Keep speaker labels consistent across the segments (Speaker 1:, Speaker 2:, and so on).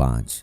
Speaker 1: 5,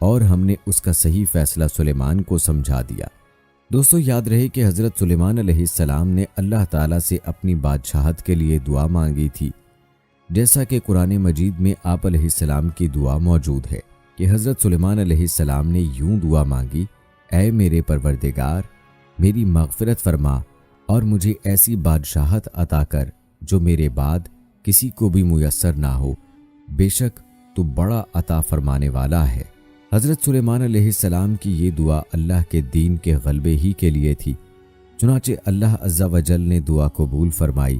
Speaker 1: اور ہم نے اس کا صحیح فیصلہ سلیمان کو سمجھا دیا۔ دوستو یاد رہے کہ حضرت سلیمان علیہ السلام نے اللہ تعالیٰ سے اپنی بادشاہت کے لیے دعا مانگی تھی، جیسا کہ قرآن مجید میں آپ علیہ السلام کی دعا موجود ہے کہ حضرت سلیمان علیہ السلام نے یوں دعا مانگی: اے میرے پروردگار، میری مغفرت فرما اور مجھے ایسی بادشاہت عطا کر جو میرے بعد کسی کو بھی میسر نہ ہو، بے شک تو بڑا عطا فرمانے والا ہے۔ حضرت سلیمان علیہ السلام کی یہ دعا اللہ کے دین کے غلبے ہی کے لیے تھی، چنانچہ اللہ عز و جل نے دعا قبول فرمائی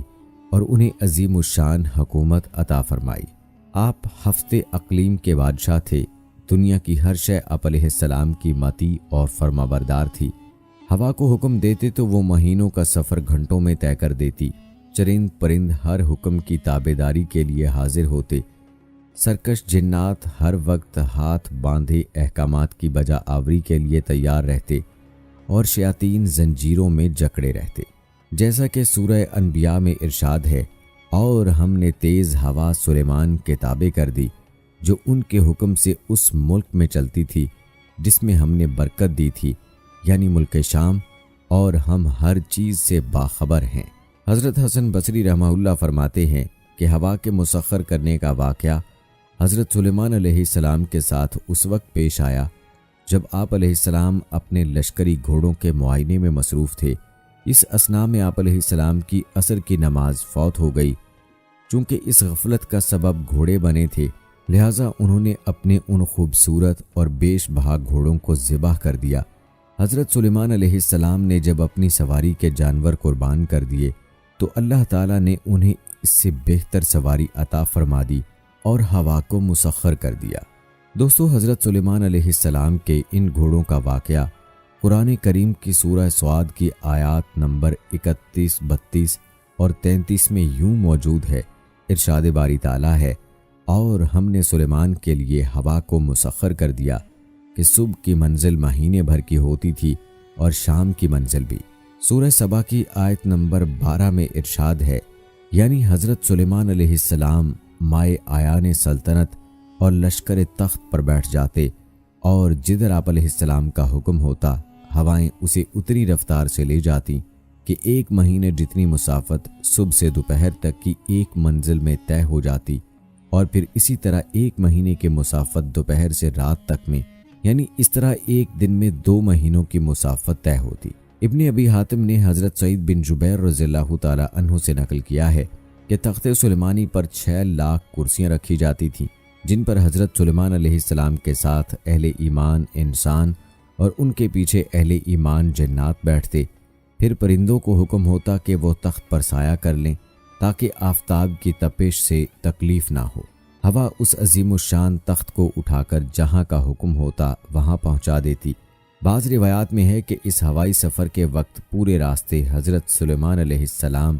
Speaker 1: اور انہیں عظیم الشان حکومت عطا فرمائی۔ آپ ہفتے اقلیم کے بادشاہ تھے، دنیا کی ہر شے آپ علیہ السلام کی ماتی اور فرما بردار تھی۔ ہوا کو حکم دیتے تو وہ مہینوں کا سفر گھنٹوں میں طے کر دیتی، چرند پرند ہر حکم کی تابعداری کے لیے حاضر ہوتے، سرکش جنات ہر وقت ہاتھ باندھے احکامات کی بجا آوری کے لیے تیار رہتے اور شیاطین زنجیروں میں جکڑے رہتے، جیسا کہ سورہ انبیاء میں ارشاد ہے: اور ہم نے تیز ہوا سلیمان کے تابع کر دی جو ان کے حکم سے اس ملک میں چلتی تھی جس میں ہم نے برکت دی تھی، یعنی ملک شام، اور ہم ہر چیز سے باخبر ہیں۔ حضرت حسن بصری رحمہ اللہ فرماتے ہیں کہ ہوا کے مسخر کرنے کا واقعہ حضرت سلیمان علیہ السلام کے ساتھ اس وقت پیش آیا جب آپ علیہ السلام اپنے لشکری گھوڑوں کے معائنے میں مصروف تھے۔ اس اثناء میں آپ علیہ السلام کی عصر کی نماز فوت ہو گئی۔ چونکہ اس غفلت کا سبب گھوڑے بنے تھے، لہٰذا انہوں نے اپنے ان خوبصورت اور بیش بہا گھوڑوں کو ذبح کر دیا۔ حضرت سلیمان علیہ السلام نے جب اپنی سواری کے جانور قربان کر دیے تو اللہ تعالیٰ نے انہیں اس سے بہتر سواری عطا فرما دی اور ہوا کو مسخر کر دیا۔ دوستو حضرت سلیمان علیہ السلام کے ان گھوڑوں کا واقعہ قرآن کریم کی سورہ صاد کی آیات نمبر 31، 32 اور 33 میں یوں موجود ہے۔ ارشاد باری تعالیٰ ہے: اور ہم نے سلیمان کے لیے ہوا کو مسخر کر دیا کہ صبح کی منزل مہینے بھر کی ہوتی تھی اور شام کی منزل بھی۔ سورہ سبا کی آیت نمبر 12 میں ارشاد ہے، یعنی حضرت سلیمان علیہ السلام مائے آیان سلطنت اور لشکر تخت پر بیٹھ جاتے اور جدھر آپ علیہ السلام کا حکم ہوتا ہوائیں اسے اتنی رفتار سے لے جاتی کہ ایک مہینے جتنی مسافت صبح سے دوپہر تک کی ایک منزل میں طے ہو جاتی، اور پھر اسی طرح ایک مہینے کی مسافت دوپہر سے رات تک میں، یعنی اس طرح ایک دن میں 2 مہینوں کی مسافت طے ہوتی۔ ابن ابی حاتم نے حضرت سعید بن جبیر رضی اللہ تعالی عنہ سے نقل کیا ہے کہ تخت سلیمانی پر 6 لاکھ کرسیاں رکھی جاتی تھیں، جن پر حضرت سلیمان علیہ السلام کے ساتھ اہل ایمان انسان اور ان کے پیچھے اہل ایمان جنات بیٹھتے۔ پھر پرندوں کو حکم ہوتا کہ وہ تخت پر سایہ کر لیں تاکہ آفتاب کی تپش سے تکلیف نہ ہو۔ ہوا اس عظیم الشان تخت کو اٹھا کر جہاں کا حکم ہوتا وہاں پہنچا دیتی۔ بعض روایات میں ہے کہ اس ہوائی سفر کے وقت پورے راستے حضرت سلیمان علیہ السلام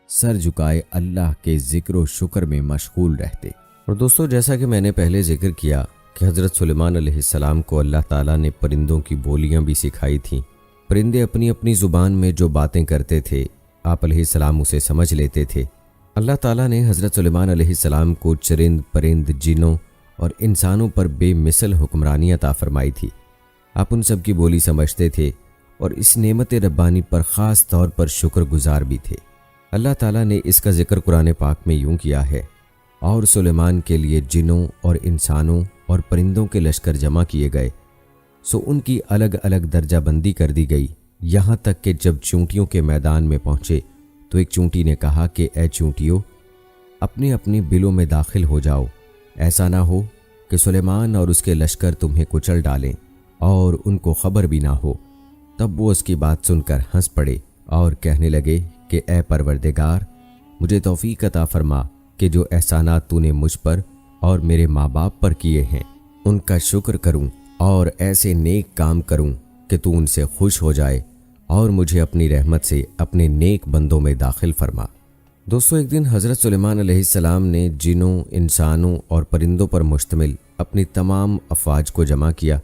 Speaker 1: سر جھکائے اللہ کے ذکر و شکر میں مشغول رہتے۔ اور دوستو جیسا کہ میں نے پہلے ذکر کیا کہ حضرت سلیمان علیہ السلام کو اللہ تعالیٰ نے پرندوں کی بولیاں بھی سکھائی تھیں۔ پرندے اپنی اپنی زبان میں جو باتیں کرتے تھے آپ علیہ السلام اسے سمجھ لیتے تھے۔ اللہ تعالیٰ نے حضرت سلیمان علیہ السلام کو چرند پرند جنوں اور انسانوں پر بے مثل حکمرانی عطا فرمائی تھی۔ آپ ان سب کی بولی سمجھتے تھے اور اس نعمت ربانی پر خاص طور پر شکر گزار بھی تھے۔ اللہ تعالیٰ نے اس کا ذکر قرآن پاک میں یوں کیا ہے: اور سلیمان کے لیے جنوں اور انسانوں اور پرندوں کے لشکر جمع کیے گئے، سو ان کی الگ الگ درجہ بندی کر دی گئی، یہاں تک کہ جب چونٹیوں کے میدان میں پہنچے تو ایک چونٹی نے کہا کہ اے چونٹیوں، اپنے اپنے بلوں میں داخل ہو جاؤ، ایسا نہ ہو کہ سلیمان اور اس کے لشکر تمہیں کچل ڈالیں اور ان کو خبر بھی نہ ہو۔ تب وہ اس کی بات سن کر ہنس پڑے اور کہنے لگے کہ اے پروردگار، مجھے توفیق عطا فرما کہ جو احسانات تو نے مجھ پر اور میرے ماں باپ پر کیے ہیں ان کا شکر کروں اور ایسے نیک کام کروں کہ تو ان سے خوش ہو جائے اور مجھے اپنی رحمت سے اپنے نیک بندوں میں داخل فرما۔ دوستو ایک دن حضرت سلیمان علیہ السلام نے جنوں، انسانوں اور پرندوں پر مشتمل اپنی تمام افواج کو جمع کیا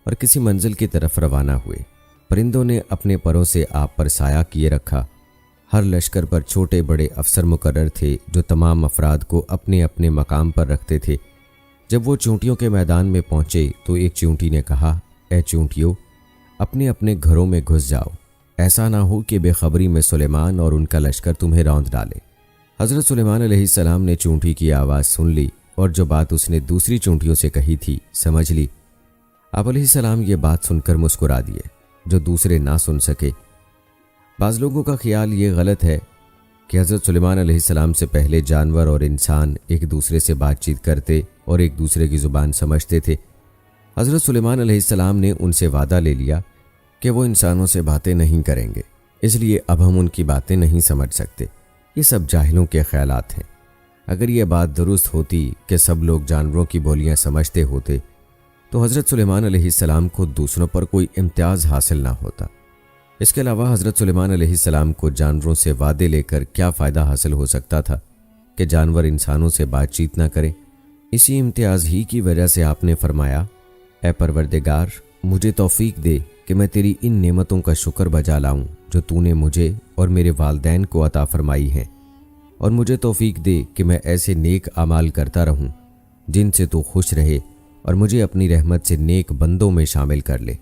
Speaker 1: اور کسی منزل کی طرف روانہ ہوئے۔ پرندوں نے اپنے پروں سے آپ پر سایہ کیے رکھا۔ ہر لشکر پر چھوٹے بڑے افسر مقرر تھے جو تمام افراد کو اپنے اپنے مقام پر رکھتے تھے۔ جب وہ چونٹیوں کے میدان میں پہنچے تو ایک چونٹی نے کہا، اے چونٹیوں، اپنے اپنے گھروں میں گھس جاؤ، ایسا نہ ہو کہ بے خبری میں سلیمان اور ان کا لشکر تمہیں روند ڈالے۔ حضرت سلیمان علیہ السلام نے چونٹی کی آواز سن لی اور جو بات اس نے دوسری چونٹیوں سے کہی تھی سمجھ لی۔ آپ علیہ السلام یہ بات سن کر مسکرا دیے جو دوسرے نہ سن سکے۔ بعض لوگوں کا خیال یہ غلط ہے کہ حضرت سلیمان علیہ السلام سے پہلے جانور اور انسان ایک دوسرے سے بات چیت کرتے اور ایک دوسرے کی زبان سمجھتے تھے۔ حضرت سلیمان علیہ السلام نے ان سے وعدہ لے لیا کہ وہ انسانوں سے باتیں نہیں کریں گے، اس لیے اب ہم ان کی باتیں نہیں سمجھ سکتے۔ یہ سب جاہلوں کے خیالات ہیں۔ اگر یہ بات درست ہوتی کہ سب لوگ جانوروں کی بولیاں سمجھتے ہوتے تو حضرت سلیمان علیہ السلام کو دوسروں پر کوئی امتیاز حاصل نہ ہوتا۔ اس کے علاوہ حضرت سلیمان علیہ السلام کو جانوروں سے وعدے لے کر کیا فائدہ حاصل ہو سکتا تھا کہ جانور انسانوں سے بات چیت نہ کریں۔ اسی امتیاز ہی کی وجہ سے آپ نے فرمایا، اے پروردگار، مجھے توفیق دے کہ میں تیری ان نعمتوں کا شکر بجا لاؤں جو تو نے مجھے اور میرے والدین کو عطا فرمائی ہیں، اور مجھے توفیق دے کہ میں ایسے نیک اعمال کرتا رہوں جن سے تو خوش رہے، اور مجھے اپنی رحمت سے نیک بندوں میں شامل کر لے۔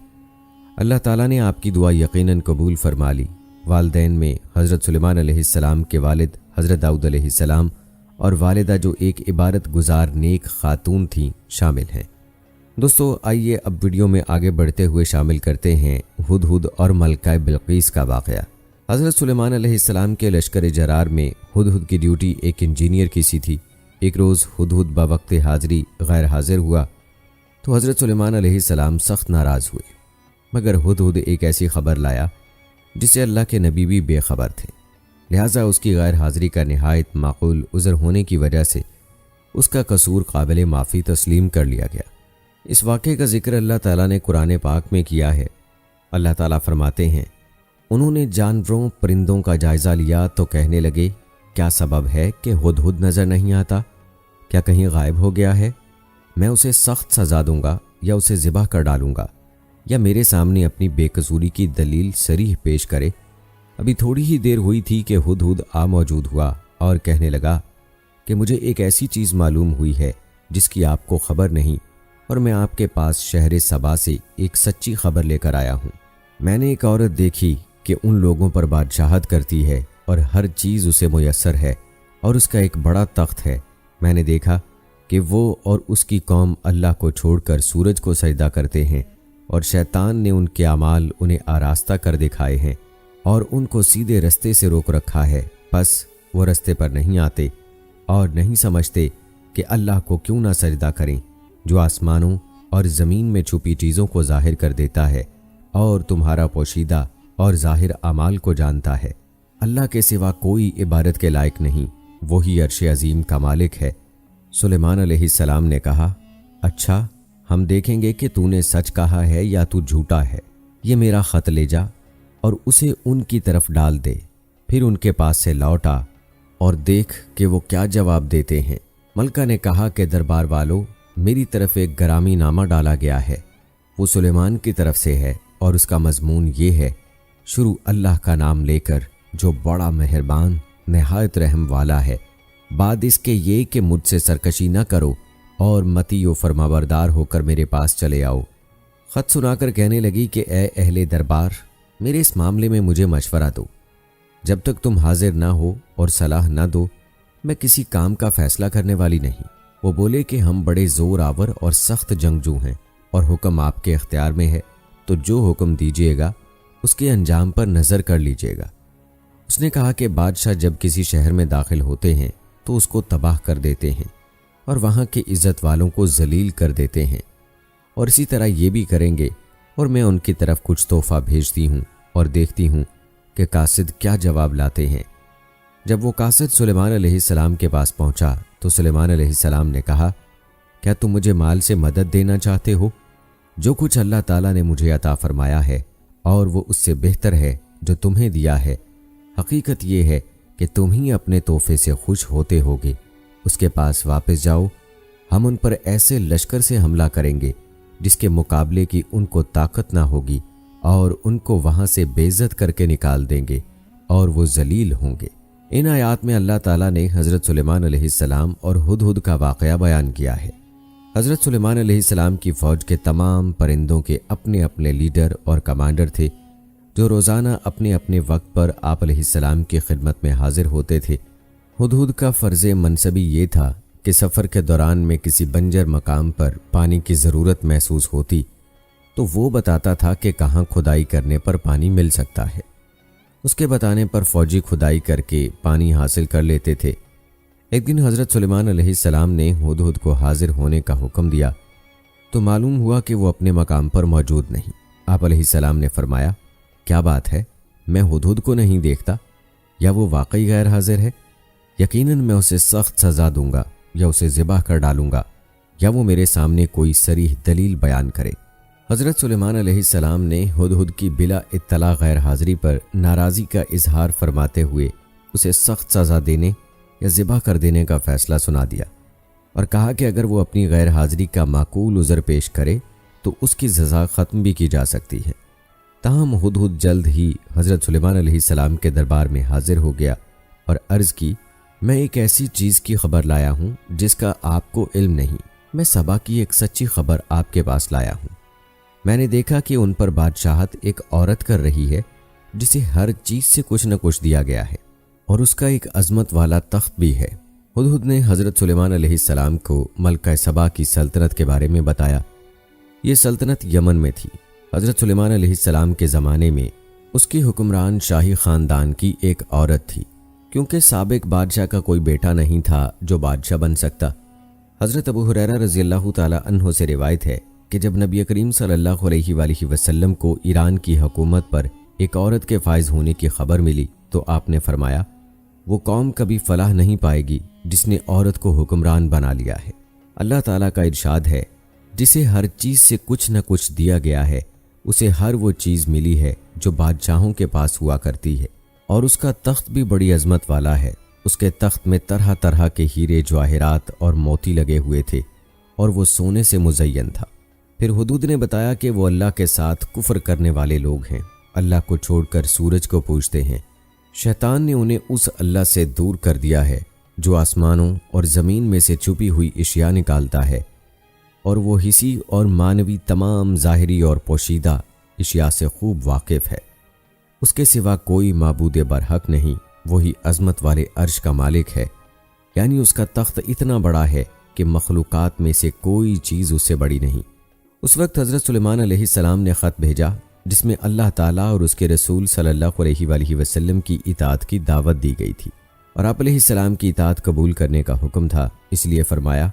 Speaker 1: اللہ تعالیٰ نے آپ کی دعا یقیناً قبول فرما لی۔ والدین میں حضرت سلیمان علیہ السلام کے والد حضرت داؤد علیہ السلام اور والدہ جو ایک عبادت گزار نیک خاتون تھیں شامل ہیں۔ دوستو، آئیے اب ویڈیو میں آگے بڑھتے ہوئے شامل کرتے ہیں ہدہد اور ملکہ بلقیس کا واقعہ۔ حضرت سلیمان علیہ السلام کے لشکر جرار میں ہدہد کی ڈیوٹی ایک انجینئر کی سی تھی۔ ایک روز ہدہد بوقت حاضری غیر حاضر ہوا تو حضرت سلیمان علیہ السلام سخت ناراض ہوئے، مگر ہدہد ایک ایسی خبر لایا جس سے اللہ کے نبی بھی بے خبر تھے، لہٰذا اس کی غیر حاضری کا نہایت معقول عذر ہونے کی وجہ سے اس کا قصور قابل معافی تسلیم کر لیا گیا۔ اس واقعے کا ذکر اللہ تعالیٰ نے قرآن پاک میں کیا ہے۔ اللہ تعالیٰ فرماتے ہیں، انہوں نے جانوروں پرندوں کا جائزہ لیا تو کہنے لگے، کیا سبب ہے کہ ہدہد نظر نہیں آتا؟ کیا کہیں غائب ہو گیا ہے؟ میں اسے سخت سزا دوں گا یا اسے ذبح کر ڈالوں گا، یا میرے سامنے اپنی بے قصوری کی دلیل صریح پیش کرے۔ ابھی تھوڑی ہی دیر ہوئی تھی کہ ہدہد آ موجود ہوا اور کہنے لگا کہ مجھے ایک ایسی چیز معلوم ہوئی ہے جس کی آپ کو خبر نہیں، اور میں آپ کے پاس شہر سبا سے ایک سچی خبر لے کر آیا ہوں۔ میں نے ایک عورت دیکھی کہ ان لوگوں پر بادشاہت کرتی ہے اور ہر چیز اسے میسر ہے، اور اس کا ایک بڑا تخت ہے۔ میں نے دیکھا کہ وہ اور اس کی قوم اللہ کو چھوڑ کر سورج کو سجدہ کرتے ہیں، اور شیطان نے ان کے اعمال انہیں آراستہ کر دکھائے ہیں اور ان کو سیدھے رستے سے روک رکھا ہے، بس وہ رستے پر نہیں آتے اور نہیں سمجھتے کہ اللہ کو کیوں نہ سجدہ کریں جو آسمانوں اور زمین میں چھپی چیزوں کو ظاہر کر دیتا ہے اور تمہارا پوشیدہ اور ظاہر اعمال کو جانتا ہے۔ اللہ کے سوا کوئی عبادت کے لائق نہیں، وہی عرش عظیم کا مالک ہے۔ سلیمان علیہ السلام نے کہا، اچھا، ہم دیکھیں گے کہ تو نے سچ کہا ہے یا تو جھوٹا ہے۔ یہ میرا خط لے جا اور اسے ان کی طرف ڈال دے، پھر ان کے پاس سے لوٹ آ اور دیکھ کہ وہ کیا جواب دیتے ہیں۔ ملکہ نے کہا کہ دربار والوں، میری طرف ایک گرامی نامہ ڈالا گیا ہے، وہ سلیمان کی طرف سے ہے، اور اس کا مضمون یہ ہے، شروع اللہ کا نام لے کر جو بڑا مہربان نہایت رحم والا ہے، بعد اس کے یہ کہ مجھ سے سرکشی نہ کرو اور متی و فرمانبردار ہو کر میرے پاس چلے آؤ۔ خط سنا کر کہنے لگی کہ اے اہل دربار، میرے اس معاملے میں مجھے مشورہ دو۔ جب تک تم حاضر نہ ہو اور صلاح نہ دو، میں کسی کام کا فیصلہ کرنے والی نہیں۔ وہ بولے کہ ہم بڑے زور آور اور سخت جنگجو ہیں، اور حکم آپ کے اختیار میں ہے، تو جو حکم دیجیے گا اس کے انجام پر نظر کر لیجیے گا۔ اس نے کہا کہ بادشاہ جب کسی شہر میں داخل ہوتے ہیں تو اس کو تباہ کر دیتے ہیں اور وہاں کے عزت والوں کو ذلیل کر دیتے ہیں، اور اسی طرح یہ بھی کریں گے، اور میں ان کی طرف کچھ تحفہ بھیجتی ہوں اور دیکھتی ہوں کہ قاصد کیا جواب لاتے ہیں۔ جب وہ قاصد سلیمان علیہ السلام کے پاس پہنچا تو سلیمان علیہ السلام نے کہا، کیا تم مجھے مال سے مدد دینا چاہتے ہو؟ جو کچھ اللہ تعالیٰ نے مجھے عطا فرمایا ہے اور وہ اس سے بہتر ہے جو تمہیں دیا ہے، حقیقت یہ ہے کہ تم ہی اپنے تحفے سے خوش ہوتے ہوگے۔ اس کے پاس واپس جاؤ، ہم ان پر ایسے لشکر سے حملہ کریں گے جس کے مقابلے کی ان کو طاقت نہ ہوگی، اور ان کو وہاں سے بے عزت کر کے نکال دیں گے اور وہ ذلیل ہوں گے۔ ان آیات میں اللہ تعالیٰ نے حضرت سلیمان علیہ السلام اور ہدہد کا واقعہ بیان کیا ہے۔ حضرت سلیمان علیہ السلام کی فوج کے تمام پرندوں کے اپنے اپنے لیڈر اور کمانڈر تھے جو روزانہ اپنے اپنے وقت پر آپ علیہ السلام کی خدمت میں حاضر ہوتے تھے۔ ہدہد کا فرض منصبی یہ تھا کہ سفر کے دوران میں کسی بنجر مقام پر پانی کی ضرورت محسوس ہوتی تو وہ بتاتا تھا کہ کہاں کھدائی کرنے پر پانی مل سکتا ہے۔ اس کے بتانے پر فوجی کھدائی کر کے پانی حاصل کر لیتے تھے۔ ایک دن حضرت سلیمان علیہ السلام نے ہدہد کو حاضر ہونے کا حکم دیا تو معلوم ہوا کہ وہ اپنے مقام پر موجود نہیں۔ آپ علیہ السلام نے فرمایا، کیا بات ہے، میں ہدہد کو نہیں دیکھتا؟ یا وہ واقعی غیر حاضر ہے؟ یقیناً میں اسے سخت سزا دوں گا، یا اسے ذبح کر ڈالوں گا، یا وہ میرے سامنے کوئی صریح دلیل بیان کرے۔ حضرت سلیمان علیہ السلام نے ہدہد کی بلا اطلاع غیر حاضری پر ناراضی کا اظہار فرماتے ہوئے اسے سخت سزا دینے یا ذبح کر دینے کا فیصلہ سنا دیا، اور کہا کہ اگر وہ اپنی غیر حاضری کا معقول عذر پیش کرے تو اس کی سزا ختم بھی کی جا سکتی ہے۔ تاہم ہدہد جلد ہی حضرت سلیمان علیہ السلام کے دربار میں حاضر ہو گیا اور عرض کی، میں ایک ایسی چیز کی خبر لایا ہوں جس کا آپ کو علم نہیں۔ میں سبا کی ایک سچی خبر آپ کے پاس لایا ہوں۔ میں نے دیکھا کہ ان پر بادشاہت ایک عورت کر رہی ہے جسے ہر چیز سے کچھ نہ کچھ دیا گیا ہے، اور اس کا ایک عظمت والا تخت بھی ہے۔ ہدہد نے حضرت سلیمان علیہ السلام کو ملکہ سبا کی سلطنت کے بارے میں بتایا۔ یہ سلطنت یمن میں تھی۔ حضرت سلیمان علیہ السلام کے زمانے میں اس کی حکمران شاہی خاندان کی ایک عورت تھی، کیونکہ سابق بادشاہ کا کوئی بیٹا نہیں تھا جو بادشاہ بن سکتا۔ حضرت ابو ہریرہ رضی اللہ تعالی عنہ سے روایت ہے کہ جب نبی کریم صلی اللہ علیہ وآلہ وسلم کو ایران کی حکومت پر ایک عورت کے فائز ہونے کی خبر ملی تو آپ نے فرمایا، وہ قوم کبھی فلاح نہیں پائے گی جس نے عورت کو حکمران بنا لیا ہے۔ اللہ تعالیٰ کا ارشاد ہے، جسے ہر چیز سے کچھ نہ کچھ دیا گیا ہے اسے ہر وہ چیز ملی ہے جو بادشاہوں کے پاس ہوا کرتی ہے، اور اس کا تخت بھی بڑی عظمت والا ہے۔ اس کے تخت میں طرح طرح کے ہیرے جواہرات اور موتی لگے ہوئے تھے، اور وہ سونے سے مزین تھا۔ پھر ہدہد نے بتایا کہ وہ اللہ کے ساتھ کفر کرنے والے لوگ ہیں، اللہ کو چھوڑ کر سورج کو پوجتے ہیں۔ شیطان نے انہیں اس اللہ سے دور کر دیا ہے جو آسمانوں اور زمین میں سے چھپی ہوئی اشیاء نکالتا ہے، اور وہ حسی اور معنوی تمام ظاہری اور پوشیدہ اشیاء سے خوب واقف ہے۔ اس کے سوا کوئی معبود برحق نہیں، وہی عظمت والے عرش کا مالک ہے، یعنی اس کا تخت اتنا بڑا ہے کہ مخلوقات میں سے کوئی چیز اس سے بڑی نہیں۔ اس وقت حضرت سلیمان علیہ السلام نے خط بھیجا جس میں اللہ تعالیٰ اور اس کے رسول صلی اللہ علیہ وآلہ وسلم کی اطاعت کی دعوت دی گئی تھی، اور آپ علیہ السلام کی اطاعت قبول کرنے کا حکم تھا۔ اس لیے فرمایا،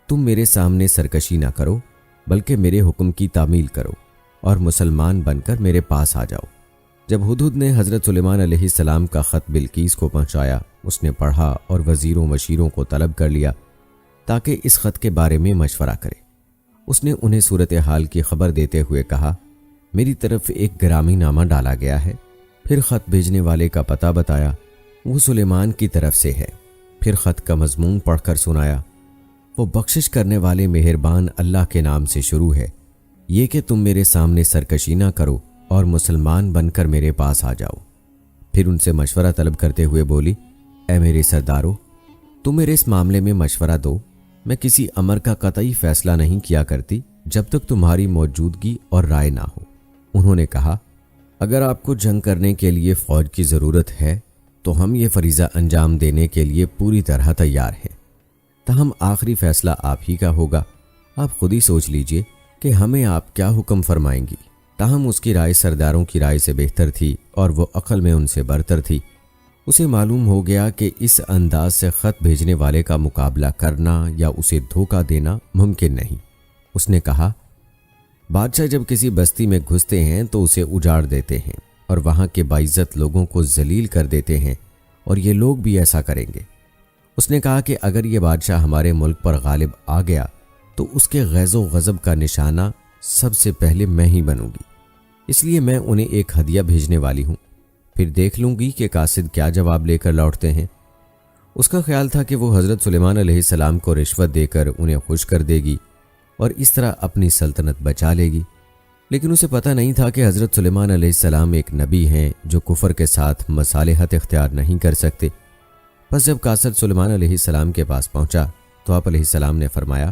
Speaker 1: تم میرے سامنے سرکشی نہ کرو بلکہ میرے حکم کی تعمیل کرو اور مسلمان بن کر میرے پاس آ جاؤ۔ جب ہدہد نے حضرت سلیمان علیہ السلام کا خط بلقیس کو پہنچایا، اس نے پڑھا اور وزیروں مشیروں کو طلب کر لیا تاکہ اس خط کے بارے میں مشورہ کرے۔ اس نے انہیں صورتحال کی خبر دیتے ہوئے کہا، میری طرف ایک گرامی نامہ ڈالا گیا ہے۔ پھر خط بھیجنے والے کا پتہ بتایا، وہ سلیمان کی طرف سے ہے۔ پھر خط کا مضمون پڑھ کر سنایا، وہ بخشش کرنے والے مہربان اللہ کے نام سے شروع ہے، یہ کہ تم میرے سامنے سرکشی نہ کرو اور مسلمان بن کر میرے پاس آ جاؤ۔ پھر ان سے مشورہ طلب کرتے ہوئے بولی، اے میرے سردارو، تم میرے اس معاملے میں مشورہ دو۔ میں کسی امر کا قطعی فیصلہ نہیں کیا کرتی جب تک تمہاری موجودگی اور رائے نہ ہو۔ انہوں نے کہا، اگر آپ کو جنگ کرنے کے لیے فوج کی ضرورت ہے تو ہم یہ فریضہ انجام دینے کے لیے پوری طرح تیار ہیں، تاہم آخری فیصلہ آپ ہی کا ہوگا۔ آپ خود ہی سوچ لیجئے کہ ہمیں آپ کیا حکم فرمائیں گی۔ تاہم اس کی رائے سرداروں کی رائے سے بہتر تھی اور وہ عقل میں ان سے برتر تھی۔ اسے معلوم ہو گیا کہ اس انداز سے خط بھیجنے والے کا مقابلہ کرنا یا اسے دھوکہ دینا ممکن نہیں۔ اس نے کہا، بادشاہ جب کسی بستی میں گھستے ہیں تو اسے اجاڑ دیتے ہیں اور وہاں کے باعزت لوگوں کو ذلیل کر دیتے ہیں، اور یہ لوگ بھی ایسا کریں گے۔ اس نے کہا کہ اگر یہ بادشاہ ہمارے ملک پر غالب آ گیا تو اس کے غیظ و غضب کا نشانہ سب سے پہلے میں ہی بنوں گی، اس لیے میں انہیں ایک ہدیہ بھیجنے والی ہوں، پھر دیکھ لوں گی کہ قاصد کیا جواب لے کر لوٹتے ہیں۔ اس کا خیال تھا کہ وہ حضرت سلیمان علیہ السلام کو رشوت دے کر انہیں خوش کر دے گی اور اس طرح اپنی سلطنت بچا لے گی، لیکن اسے پتہ نہیں تھا کہ حضرت سلیمان علیہ السلام ایک نبی ہیں جو کفر کے ساتھ مصالحت اختیار نہیں کر سکتے۔ پس جب قاصد سلیمان علیہ السلام کے پاس پہنچا تو آپ علیہ السلام نے فرمایا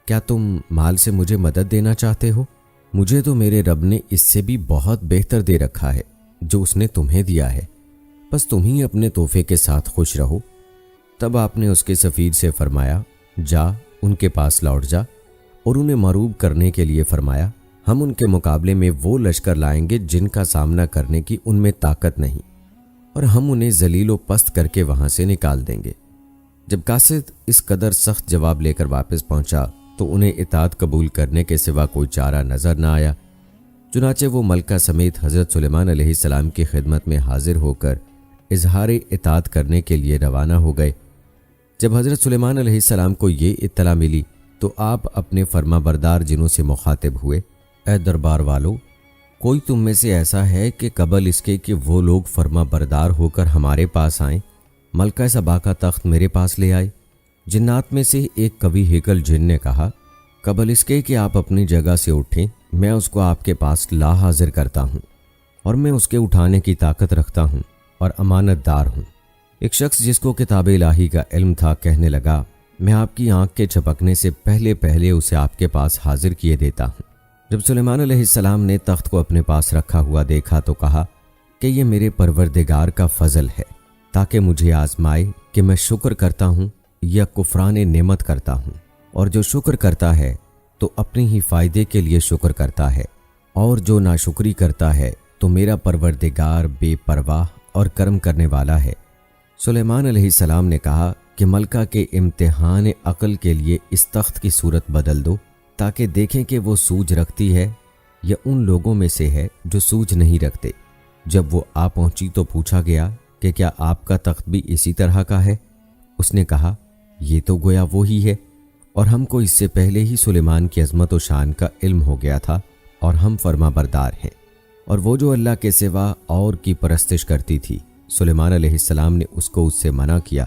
Speaker 1: کیا تم مال سے مجھے مدد دینا چاہتے ہو؟ مجھے تو میرے رب نے اس سے بھی بہت بہتر دے رکھا ہے جو اس نے تمہیں دیا ہے، بس تم ہی اپنے تحفے کے ساتھ خوش رہو۔ تب آپ نے اس کے سفیر سے فرمایا، جا ان کے پاس لوٹ جا، اور انہیں مروب کرنے کے لیے فرمایا، ہم ان کے مقابلے میں وہ لشکر لائیں گے جن کا سامنا کرنے کی ان میں طاقت نہیں، اور ہم انہیں ذلیل و پست کر کے وہاں سے نکال دیں گے۔ جب قاصد اس قدر سخت جواب لے کر واپس پہنچا تو انہیں اطاعت قبول کرنے کے سوا کوئی چارہ نظر نہ آیا۔ چنانچہ وہ ملکہ سمیت حضرت سلیمان علیہ السلام کی خدمت میں حاضر ہو کر اظہار اطاعت کرنے کے لیے روانہ ہو گئے۔ جب حضرت سلیمان علیہ السلام کو یہ اطلاع ملی تو آپ اپنے فرما بردار جنوں سے مخاطب ہوئے، اے دربار والو، کوئی تم میں سے ایسا ہے کہ قبل اس کے کہ وہ لوگ فرما بردار ہو کر ہمارے پاس آئیں، ملکہ سبا کا تخت میرے پاس لے آئے؟ جنات میں سے ایک قوی ہیکل جن نے کہا، قبل اس کے کہ آپ اپنی جگہ سے اٹھیں، میں اس کو آپ کے پاس لا حاضر کرتا ہوں، اور میں اس کے اٹھانے کی طاقت رکھتا ہوں اور امانت دار ہوں۔ ایک شخص جس کو کتاب الہی کا علم تھا کہنے لگا، میں آپ کی آنکھ کے چھپکنے سے پہلے اسے آپ کے پاس حاضر کیے دیتا ہوں۔ جب سلیمان علیہ السلام نے تخت کو اپنے پاس رکھا ہوا دیکھا تو کہا کہ یہ میرے پروردگار کا فضل ہے تاکہ مجھے آزمائے کہ میں شکر کرتا ہوں یا کفران نعمت کرتا ہوں، اور جو شکر کرتا ہے تو اپنے ہی فائدے کے لیے شکر کرتا ہے، اور جو ناشکری کرتا ہے تو میرا پروردگار بے پرواہ اور کرم کرنے والا ہے۔ سلیمان علیہ السلام نے کہا کہ ملکہ کے امتحان عقل کے لیے اس تخت کی صورت بدل دو تاکہ دیکھیں کہ وہ سوجھ رکھتی ہے یا ان لوگوں میں سے ہے جو سوجھ نہیں رکھتے۔ جب وہ آ پہنچی تو پوچھا گیا کہ کیا آپ کا تخت بھی اسی طرح کا ہے؟ اس نے کہا، یہ تو گویا وہی ہے، اور ہم کو اس سے پہلے ہی سلیمان کی عظمت و شان کا علم ہو گیا تھا، اور ہم فرما بردار ہیں۔ اور وہ جو اللہ کے سوا اور کی پرستش کرتی تھی، سلیمان علیہ السلام نے اس کو اس سے منع کیا۔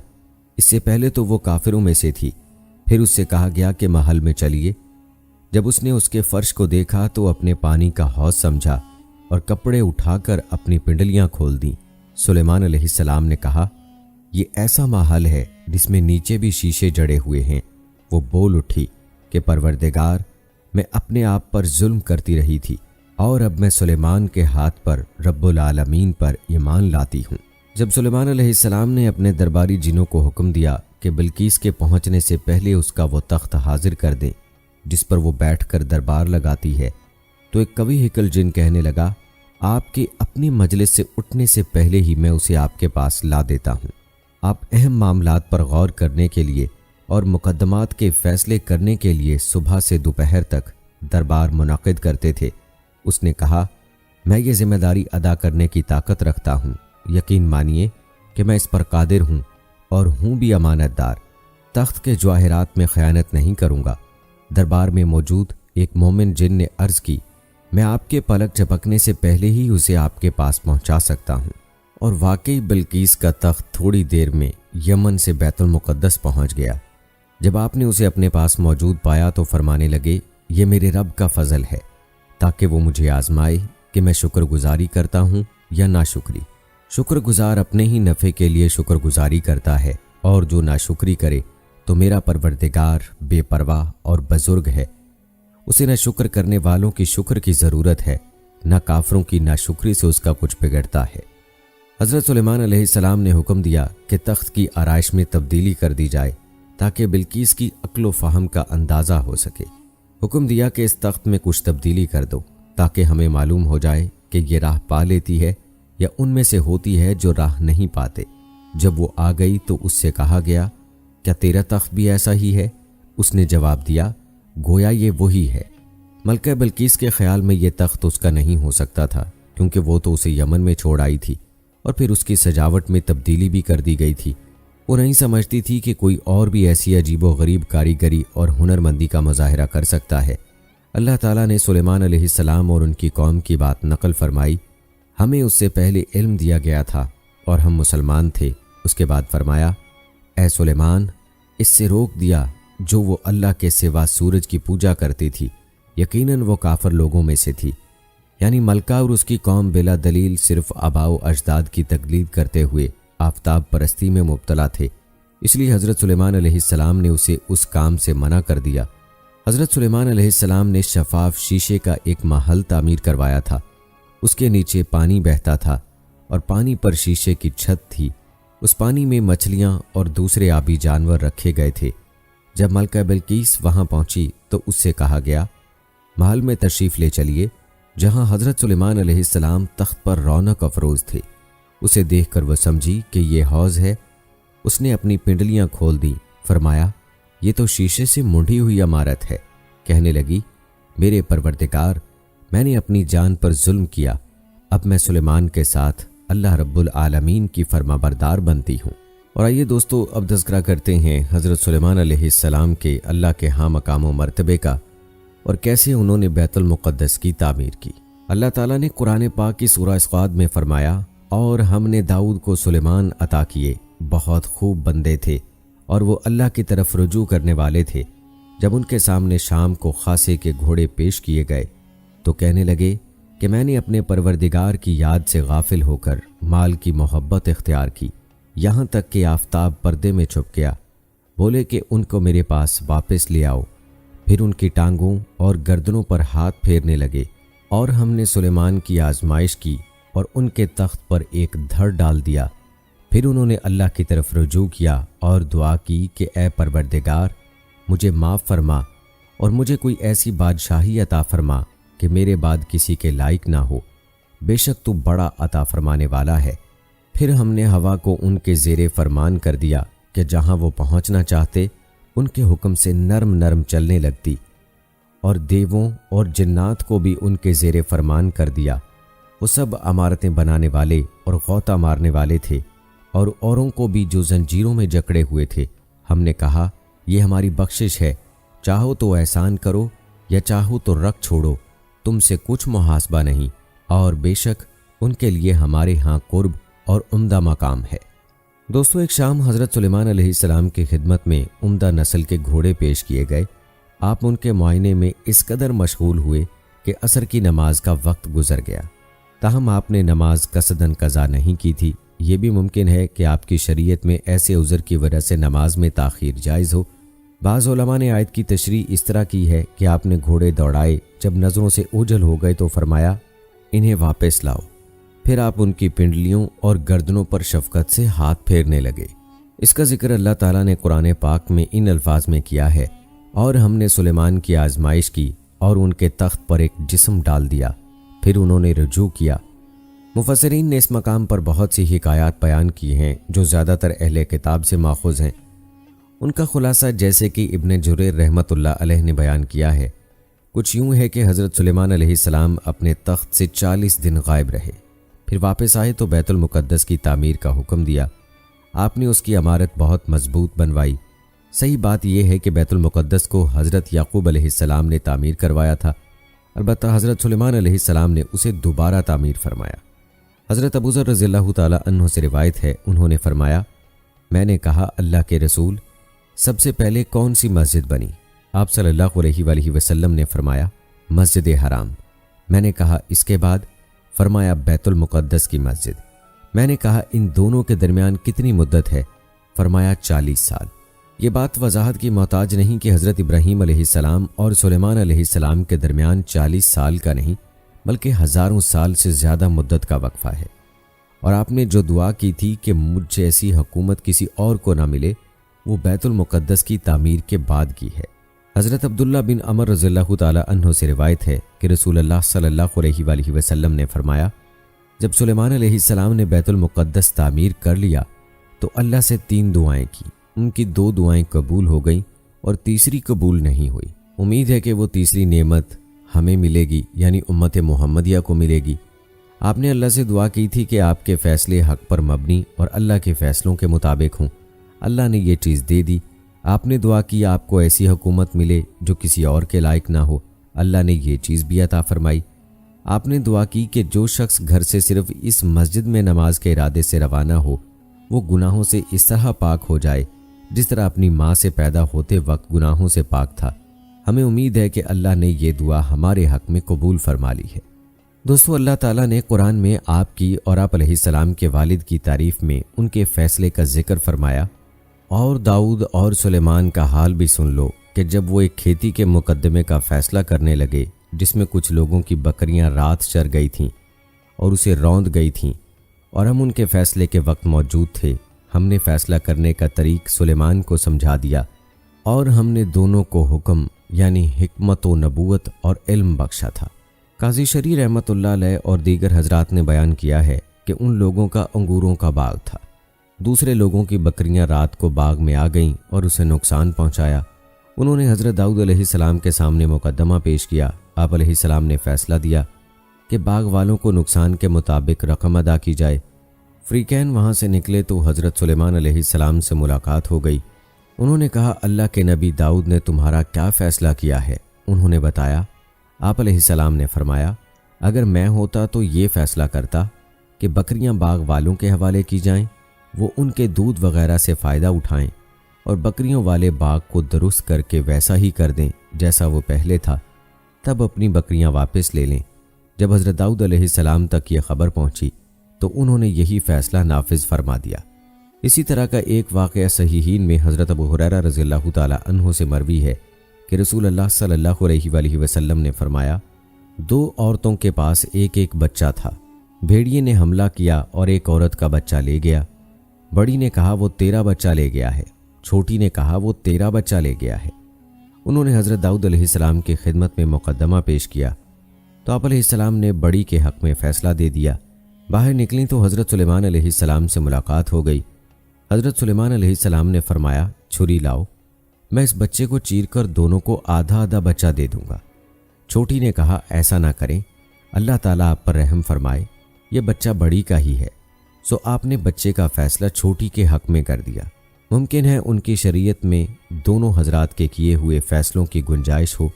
Speaker 1: اس سے پہلے تو وہ کافروں میں سے تھی۔ پھر اس سے کہا گیا کہ محل میں چلیے۔ جب اس نے اس کے فرش کو دیکھا تو اپنے پانی کا حوض سمجھا اور کپڑے اٹھا کر اپنی پنڈلیاں کھول دیں۔ سلیمان علیہ السلام نے کہا، یہ ایسا محل ہے جس میں نیچے بھی شیشے جڑے ہوئے ہیں۔ وہ بول اٹھی کہ پروردگار، میں اپنے آپ پر ظلم کرتی رہی تھی، اور اب میں سلیمان کے ہاتھ پر رب العالمین پر ایمان لاتی ہوں۔ جب سلیمان علیہ السلام نے اپنے درباری جنوں کو حکم دیا کہ بلقیس کے پہنچنے سے پہلے اس کا وہ تخت حاضر کر دیں جس پر وہ بیٹھ کر دربار لگاتی ہے، تو ایک قوی ہیکل جن کہنے لگا، آپ کے اپنی مجلس سے اٹھنے سے پہلے ہی میں اسے آپ کے پاس لا دیتا ہوں۔ آپ اہم معاملات پر غور کرنے کے لیے اور مقدمات کے فیصلے کرنے کے لیے صبح سے دوپہر تک دربار منعقد کرتے تھے۔ اس نے کہا، میں یہ ذمہ داری ادا کرنے کی طاقت رکھتا ہوں، یقین مانیے کہ میں اس پر قادر ہوں اور ہوں بھی امانت دار۔ تخت کے جواہرات میں خیانت نہیں کروں گا۔ دربار میں موجود ایک مومن جن نے عرض کی، میں آپ کے پلک جھپکنے سے پہلے ہی اسے آپ کے پاس پہنچا سکتا ہوں۔ اور واقعی بلقیس کا تخت تھوڑی دیر میں یمن سے بیت المقدس پہنچ گیا۔ جب آپ نے اسے اپنے پاس موجود پایا تو فرمانے لگے، یہ میرے رب کا فضل ہے تاکہ وہ مجھے آزمائے کہ میں شکر گزاری کرتا ہوں یا ناشکری۔ شکر گزار اپنے ہی نفع کے لیے شکر گزاری کرتا ہے، اور جو ناشکری کرے تو میرا پروردگار بے پرواہ اور بزرگ ہے۔ اسے نہ شکر کرنے والوں کی شکر کی ضرورت ہے، نہ کافروں کی ناشکری سے اس کا کچھ بگڑتا ہے۔ حضرت سلیمان علیہ السلام نے حکم دیا کہ تخت کی آرائش میں تبدیلی کر دی جائے تاکہ بلقیس کی عقل و فہم کا اندازہ ہو سکے۔ حکم دیا کہ اس تخت میں کچھ تبدیلی کر دو تاکہ ہمیں معلوم ہو جائے کہ یہ راہ پا لیتی ہے یا ان میں سے ہوتی ہے جو راہ نہیں پاتے۔ جب وہ آ گئی تو اس سے کہا گیا، کیا تیرا تخت بھی ایسا ہی ہے؟ اس نے جواب دیا، گویا یہ وہی ہے۔ ملکہ بلقیس کے خیال میں یہ تخت اس کا نہیں ہو سکتا تھا، کیونکہ وہ تو اسے یمن میں چھوڑ آئی تھی اور پھر اس کی سجاوٹ میں تبدیلی بھی کر دی گئی تھی۔ وہ نہیں سمجھتی تھی کہ کوئی اور بھی ایسی عجیب و غریب کاریگری اور ہنرمندی کا مظاہرہ کر سکتا ہے۔ اللہ تعالیٰ نے سلیمان علیہ السلام اور ان کی قوم کی بات نقل فرمائی، ہمیں اس سے پہلے علم دیا گیا تھا اور ہم مسلمان تھے۔ اس کے بعد فرمایا، اے سلیمان، اس سے روک دیا جو وہ اللہ کے سوا سورج کی پوجا کرتی تھی، یقیناً وہ کافر لوگوں میں سے تھی۔ یعنی ملکہ اور اس کی قوم بلا دلیل صرف آباء و اجداد کی تقلید کرتے ہوئے آفتاب پرستی میں مبتلا تھے، اس لیے حضرت سلیمان علیہ السلام نے اسے اس کام سے منع کر دیا۔ حضرت سلیمان علیہ السلام نے شفاف شیشے کا ایک محل تعمیر کروایا تھا۔ اس کے نیچے پانی بہتا تھا اور پانی پر شیشے کی چھت تھی۔ اس پانی میں مچھلیاں اور دوسرے آبی جانور رکھے گئے تھے۔ جب ملکہ بلقیس وہاں پہنچی تو اس سے کہا گیا، محل میں تشریف لے چلیے جہاں حضرت سلیمان علیہ السلام تخت پر رونق افروز تھے۔ اسے دیکھ کر وہ سمجھی کہ یہ حوض ہے۔ اس نے اپنی پنڈلیاں کھول دیں، فرمایا، یہ تو شیشے سے منڈھی ہوئی عمارت ہے۔ کہنے لگی، میرے پروردگار، میں نے اپنی جان پر ظلم کیا، اب میں سلیمان کے ساتھ اللہ رب العالمین کی فرما بردار بنتی ہوں۔ اور آئیے دوستو، اب تذکرہ کرتے ہیں حضرت سلیمان علیہ السلام کے اللہ کے ہاں مقام و مرتبے کا اور کیسے انہوں نے بیت المقدس کی تعمیر کی۔ اللہ تعالیٰ نے قرآن پاک کی سورہ اسقاد میں فرمایا، اور ہم نے داؤد کو سلیمان عطا کیے، بہت خوب بندے تھے اور وہ اللہ کی طرف رجوع کرنے والے تھے۔ جب ان کے سامنے شام کو خاصے کے گھوڑے پیش کیے گئے تو کہنے لگے کہ میں نے اپنے پروردگار کی یاد سے غافل ہو کر مال کی محبت اختیار کی، یہاں تک کہ آفتاب پردے میں چھپ گیا۔ بولے کہ ان کو میرے پاس واپس لے آؤ۔ پھر ان کی ٹانگوں اور گردنوں پر ہاتھ پھیرنے لگے، اور ہم نے سلیمان کی آزمائش کی اور ان کے تخت پر ایک دھڑ ڈال دیا۔ پھر انہوں نے اللہ کی طرف رجوع کیا اور دعا کی کہ اے پروردگار، مجھے معاف فرما اور مجھے کوئی ایسی بادشاہی عطا فرما کہ میرے بعد کسی کے لائق نہ ہو، بے شک تو بڑا عطا فرمانے والا ہے۔ پھر ہم نے ہوا کو ان کے زیر فرمان کر دیا کہ جہاں وہ پہنچنا چاہتے ان کے حکم سے نرم نرم چلنے لگتی، اور دیووں اور جنات کو بھی ان کے زیر فرمان کر دیا۔ وہ سب عمارتیں بنانے والے اور غوطہ مارنے والے تھے، اور اوروں کو بھی جو زنجیروں میں جکڑے ہوئے تھے۔ ہم نے کہا، یہ ہماری بخشش ہے، چاہو تو احسان کرو یا چاہو تو رکھ چھوڑو، تم سے کچھ محاسبہ نہیں، اور بے شک ان کے لیے ہمارے ہاں قرب اور عمدہ مقام ہے۔ دوستو، ایک شام حضرت سلیمان علیہ السلام کی خدمت میں عمدہ نسل کے گھوڑے پیش کیے گئے۔ آپ ان کے معائنے میں اس قدر مشغول ہوئے کہ عصر کی نماز کا وقت گزر گیا، تاہم آپ نے نماز قصداً قضا نہیں کی تھی۔ یہ بھی ممکن ہے کہ آپ کی شریعت میں ایسے عذر کی وجہ سے نماز میں تاخیر جائز ہو۔ بعض علماء نے آیت کی تشریح اس طرح کی ہے کہ آپ نے گھوڑے دوڑائے، جب نظروں سے اوجھل ہو گئے تو فرمایا، انہیں واپس لاؤ۔ پھر آپ ان کی پنڈلیوں اور گردنوں پر شفقت سے ہاتھ پھیرنے لگے۔ اس کا ذکر اللہ تعالیٰ نے قرآن پاک میں ان الفاظ میں کیا ہے، اور ہم نے سلیمان کی آزمائش کی اور ان کے تخت پر ایک جسم ڈال دیا، پھر انہوں نے رجوع کیا۔ مفسرین نے اس مقام پر بہت سی حکایات بیان کی ہیں جو زیادہ تر اہل کتاب سے ماخوذ ہیں۔ ان کا خلاصہ جیسے کہ ابن جریر رحمۃ اللہ علیہ نے بیان کیا ہے، کچھ یوں ہے کہ حضرت سلیمان علیہ السلام اپنے تخت سے 40 دن غائب رہے، پھر واپس آئے تو بیت المقدس کی تعمیر کا حکم دیا۔ آپ نے اس کی عمارت بہت مضبوط بنوائی۔ صحیح بات یہ ہے کہ بیت المقدس کو حضرت یعقوب علیہ السلام نے تعمیر کروایا تھا، البتہ حضرت سلیمان علیہ السلام نے اسے دوبارہ تعمیر فرمایا۔ حضرت ابوذر رضی اللہ تعالی عنہ سے روایت ہے، انہوں نے فرمایا، میں نے کہا، اللہ کے رسول، سب سے پہلے کون سی مسجد بنی؟ آپ صلی اللہ علیہ وآلہ وسلم نے فرمایا، مسجد حرام۔ میں نے کہا، اس کے بعد؟ فرمایا، بیت المقدس کی مسجد۔ میں نے کہا، ان دونوں کے درمیان کتنی مدت ہے؟ فرمایا، 40 سال۔ یہ بات وضاحت کی محتاج نہیں کہ حضرت ابراہیم علیہ السلام اور سلیمان علیہ السلام کے درمیان 40 سال کا نہیں بلکہ ہزاروں سال سے زیادہ مدت کا وقفہ ہے۔ اور آپ نے جو دعا کی تھی کہ مجھ جیسی حکومت کسی اور کو نہ ملے، وہ بیت المقدس کی تعمیر کے بعد کی ہے۔ حضرت عبداللہ بن عمر رضی اللہ تعالی عنہ سے روایت ہے کہ رسول اللہ صلی اللہ علیہ وآلہ وسلم نے فرمایا، جب سلیمان علیہ السلام نے بیت المقدس تعمیر کر لیا تو اللہ سے 3 دعائیں کی۔ ان کی 2 دعائیں قبول ہو گئیں اور تیسری قبول نہیں ہوئی۔ امید ہے کہ وہ تیسری نعمت ہمیں ملے گی، یعنی امت محمدیہ کو ملے گی۔ آپ نے اللہ سے دعا کی تھی کہ آپ کے فیصلے حق پر مبنی اور اللہ کے فیصلوں کے مطابق ہوں۔ اللہ نے یہ چیز دے دی۔ آپ نے دعا کی آپ کو ایسی حکومت ملے جو کسی اور کے لائق نہ ہو۔ اللہ نے یہ چیز بھی عطا فرمائی۔ آپ نے دعا کی کہ جو شخص گھر سے صرف اس مسجد میں نماز کے ارادے سے روانہ ہو، وہ گناہوں سے اس طرح پاک ہو جائے جس طرح اپنی ماں سے پیدا ہوتے وقت گناہوں سے پاک تھا۔ ہمیں امید ہے کہ اللہ نے یہ دعا ہمارے حق میں قبول فرما لی ہے۔ دوستو، اللہ تعالیٰ نے قرآن میں آپ کی اور آپ علیہ السلام کے والد کی تعریف میں ان کے فیصلے کا ذکر فرمایا، اور داؤد اور سلیمان کا حال بھی سن لو، کہ جب وہ ایک کھیتی کے مقدمے کا فیصلہ کرنے لگے جس میں کچھ لوگوں کی بکریاں رات چر گئی تھیں اور اسے روند گئی تھیں، اور ہم ان کے فیصلے کے وقت موجود تھے، ہم نے فیصلہ کرنے کا طریق سلیمان کو سمجھا دیا اور ہم نے دونوں کو حکم یعنی حکمت و نبوت اور علم بخشا تھا۔ قاضی شریح رحمۃ اللہ علیہ اور دیگر حضرات نے بیان کیا ہے کہ ان لوگوں کا انگوروں کا باغ تھا، دوسرے لوگوں کی بکریاں رات کو باغ میں آ گئیں اور اسے نقصان پہنچایا۔ انہوں نے حضرت داؤد علیہ السلام کے سامنے مقدمہ پیش کیا۔ آپ علیہ السلام نے فیصلہ دیا کہ باغ والوں کو نقصان کے مطابق رقم ادا کی جائے۔ فریقین وہاں سے نکلے تو حضرت سلیمان علیہ السلام سے ملاقات ہو گئی۔ انہوں نے کہا، اللہ کے نبی داؤد نے تمہارا کیا فیصلہ کیا ہے؟ انہوں نے بتایا۔ آپ علیہ السلام نے فرمایا، اگر میں ہوتا تو یہ فیصلہ کرتا کہ بکریاں باغ والوں کے حوالے کی جائیں، وہ ان کے دودھ وغیرہ سے فائدہ اٹھائیں، اور بکریوں والے باغ کو درست کر کے ویسا ہی کر دیں جیسا وہ پہلے تھا، تب اپنی بکریاں واپس لے لیں۔ جب حضرت داؤد علیہ السلام تک یہ خبر پہنچی تو انہوں نے یہی فیصلہ نافذ فرما دیا۔ اسی طرح کا ایک واقعہ صحیحین میں حضرت ابو ہریرہ رضی اللہ تعالی عنہ سے مروی ہے کہ رسول اللہ صلی اللہ علیہ وآلہ وسلم نے فرمایا، 2 عورتوں کے پاس ایک ایک بچہ تھا۔ بھیڑیے نے حملہ کیا اور ایک عورت کا بچہ لے گیا۔ بڑی نے کہا وہ تیرا بچہ لے گیا ہے، چھوٹی نے کہا وہ تیرا بچہ لے گیا ہے۔ انہوں نے حضرت داؤد علیہ السلام کی خدمت میں مقدمہ پیش کیا تو آپ علیہ السلام نے بڑی کے حق میں فیصلہ دے دیا۔ باہر نکلیں تو حضرت سلیمان علیہ السلام سے ملاقات ہو گئی۔ حضرت سلیمان علیہ السلام نے فرمایا، چھری لاؤ، میں اس بچے کو چیر کر دونوں کو آدھا آدھا بچہ دے دوں گا۔ چھوٹی نے کہا، ایسا نہ کریں، اللہ تعالیٰ آپ پر رحم فرمائے، یہ بچہ بڑی کا ہی ہے۔ سو آپ نے بچے کا فیصلہ چھوٹی کے حق میں کر دیا۔ ممکن ہے ان کی شریعت میں دونوں حضرات کے کیے ہوئے فیصلوں کی گنجائش ہو،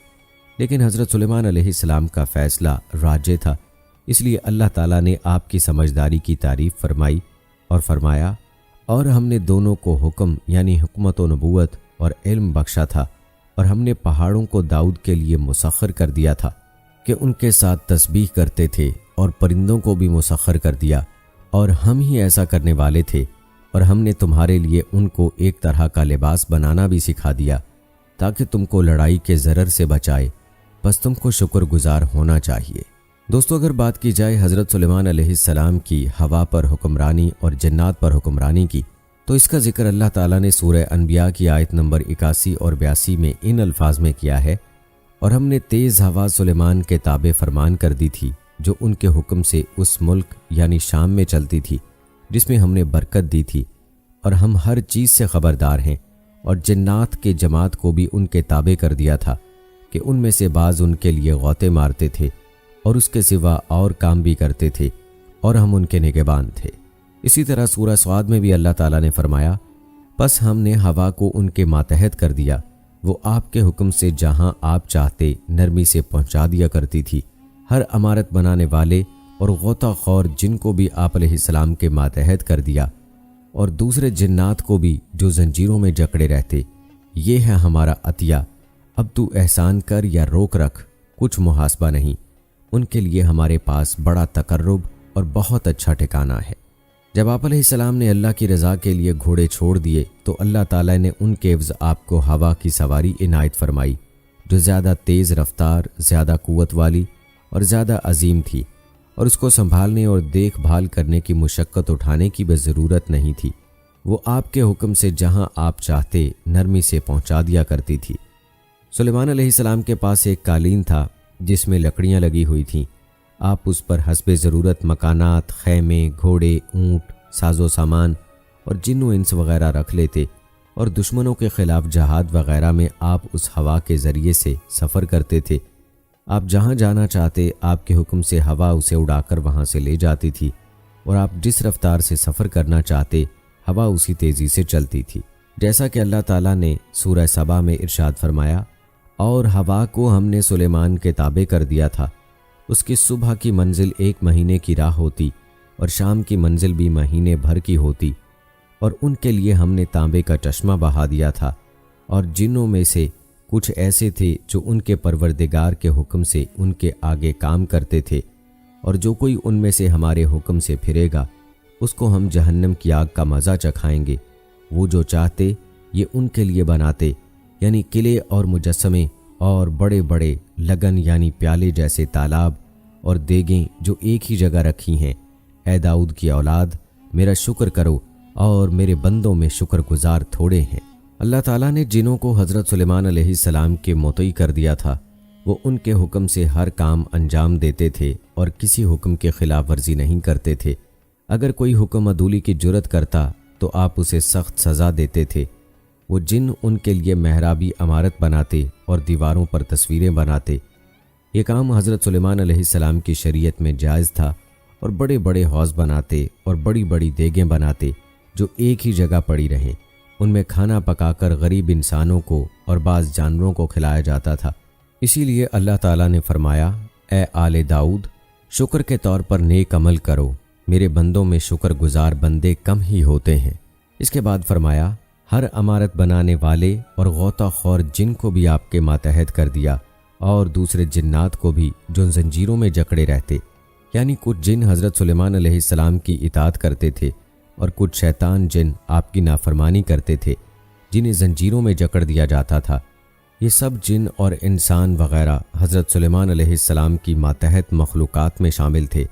Speaker 1: لیکن حضرت سلیمان علیہ السلام کا فیصلہ راجح تھا، اس لیے اللہ تعالیٰ نے آپ کی سمجھداری کی تعریف فرمائی اور فرمایا، اور ہم نے دونوں کو حکم یعنی حکمت و نبوت اور علم بخشا تھا، اور ہم نے پہاڑوں کو داؤد کے لیے مسخر کر دیا تھا کہ ان کے ساتھ تسبیح کرتے تھے، اور پرندوں کو بھی مسخر کر دیا، اور ہم ہی ایسا کرنے والے تھے، اور ہم نے تمہارے لیے ان کو ایک طرح کا لباس بنانا بھی سکھا دیا تاکہ تم کو لڑائی کے ضرر سے بچائے، بس تم کو شکر گزار ہونا چاہیے۔ دوستو، اگر بات کی جائے حضرت سلیمان علیہ السلام کی ہوا پر حکمرانی اور جنات پر حکمرانی کی، تو اس کا ذکر اللہ تعالیٰ نے سورہ انبیاء کی آیت نمبر 81 اور 82 میں ان الفاظ میں کیا ہے، اور ہم نے تیز ہوا سلیمان کے تابع فرمان کر دی تھی جو ان کے حکم سے اس ملک یعنی شام میں چلتی تھی جس میں ہم نے برکت دی تھی، اور ہم ہر چیز سے خبردار ہیں، اور جنات کے جماعت کو بھی ان کے تابع کر دیا تھا کہ ان میں سے بعض ان کے لیے غوطے مارتے تھے اور اس کے سوا اور کام بھی کرتے تھے، اور ہم ان کے نگہبان تھے۔ اسی طرح سورہ صاد میں بھی اللہ تعالیٰ نے فرمایا، پس ہم نے ہوا کو ان کے ماتحت کر دیا، وہ آپ کے حکم سے جہاں آپ چاہتے نرمی سے پہنچا دیا کرتی تھی۔ ہر عمارت بنانے والے اور غوطہ خور جن کو بھی آپ علیہ السلام کے ماتحت کر دیا، اور دوسرے جنات کو بھی جو زنجیروں میں جکڑے رہتے۔ یہ ہے ہمارا عطیہ، اب تو احسان کر یا روک رکھ، کچھ محاسبہ نہیں۔ ان کے لیے ہمارے پاس بڑا تقرب اور بہت اچھا ٹھکانہ ہے۔ جب آپ علیہ السلام نے اللہ کی رضا کے لیے گھوڑے چھوڑ دیے تو اللہ تعالیٰ نے ان کے عوض آپ کو ہوا کی سواری عنایت فرمائی، جو زیادہ تیز رفتار، زیادہ قوت والی اور زیادہ عظیم تھی، اور اس کو سنبھالنے اور دیکھ بھال کرنے کی مشقت اٹھانے کی بھی ضرورت نہیں تھی۔ وہ آپ کے حکم سے جہاں آپ چاہتے نرمی سے پہنچا دیا کرتی تھی۔ سلیمان علیہ السلام کے پاس ایک قالین تھا جس میں لکڑیاں لگی ہوئی تھیں۔ آپ اس پر حسب ضرورت مکانات، خیمے، گھوڑے، اونٹ، ساز و سامان اور جن و انس وغیرہ رکھ لیتے، اور دشمنوں کے خلاف جہاد وغیرہ میں آپ اس ہوا کے ذریعے سے سفر کرتے تھے۔ آپ جہاں جانا چاہتے آپ کے حکم سے ہوا اسے اڑا کر وہاں سے لے جاتی تھی، اور آپ جس رفتار سے سفر کرنا چاہتے ہوا اسی تیزی سے چلتی تھی، جیسا کہ اللہ تعالیٰ نے سورہ سبا میں ارشاد فرمایا، اور ہوا کو ہم نے سلیمان کے تابع کر دیا تھا، اس کی صبح کی منزل 1 مہینے کی راہ ہوتی اور شام کی منزل بھی مہینے بھر کی ہوتی، اور ان کے لیے ہم نے تانبے کا چشمہ بہا دیا تھا، اور جنوں میں سے کچھ ایسے تھے جو ان کے پروردگار کے حکم سے ان کے آگے کام کرتے تھے، اور جو کوئی ان میں سے ہمارے حکم سے پھرے گا اس کو ہم جہنم کی آگ کا مزہ چکھائیں گے۔ وہ جو چاہتے یہ ان کے لیے بناتے، یعنی قلعے اور مجسمے اور بڑے بڑے لگن یعنی پیالے جیسے تالاب اور دیگیں جو ایک ہی جگہ رکھی ہیں، اے داؤد کی اولاد میرا شکر کرو اور میرے بندوں میں شکر گزار تھوڑے ہیں۔ اللہ تعالیٰ نے جنوں کو حضرت سلیمان علیہ السلام کے مطیع کر دیا تھا، وہ ان کے حکم سے ہر کام انجام دیتے تھے اور کسی حکم کے خلاف ورزی نہیں کرتے تھے۔ اگر کوئی حکم عدولی کی جرت کرتا تو آپ اسے سخت سزا دیتے تھے۔ وہ جن ان کے لیے محرابی عمارت بناتے اور دیواروں پر تصویریں بناتے۔ یہ کام حضرت سلیمان علیہ السلام کی شریعت میں جائز تھا، اور بڑے بڑے حوض بناتے اور بڑی بڑی دیگیں بناتے جو ایک ہی جگہ پڑی رہیں۔ ان میں کھانا پکا کر غریب انسانوں کو اور بعض جانوروں کو کھلایا جاتا تھا۔ اسی لیے اللہ تعالیٰ نے فرمایا، اے آل داؤد شکر کے طور پر نیک عمل کرو، میرے بندوں میں شکر گزار بندے کم ہی ہوتے ہیں۔ اس کے بعد فرمایا، ہر عمارت بنانے والے اور غوطہ خور جن کو بھی آپ کے ماتحت کر دیا، اور دوسرے جنات کو بھی جو زنجیروں میں جکڑے رہتے، یعنی کچھ جن حضرت سلیمان علیہ السلام کی اطاعت کرتے تھے اور کچھ شیطان جن آپ کی نافرمانی کرتے تھے جنہیں زنجیروں میں جکڑ دیا جاتا تھا۔ یہ سب جن اور انسان وغیرہ حضرت سلیمان علیہ السلام کی ماتحت مخلوقات میں شامل تھے۔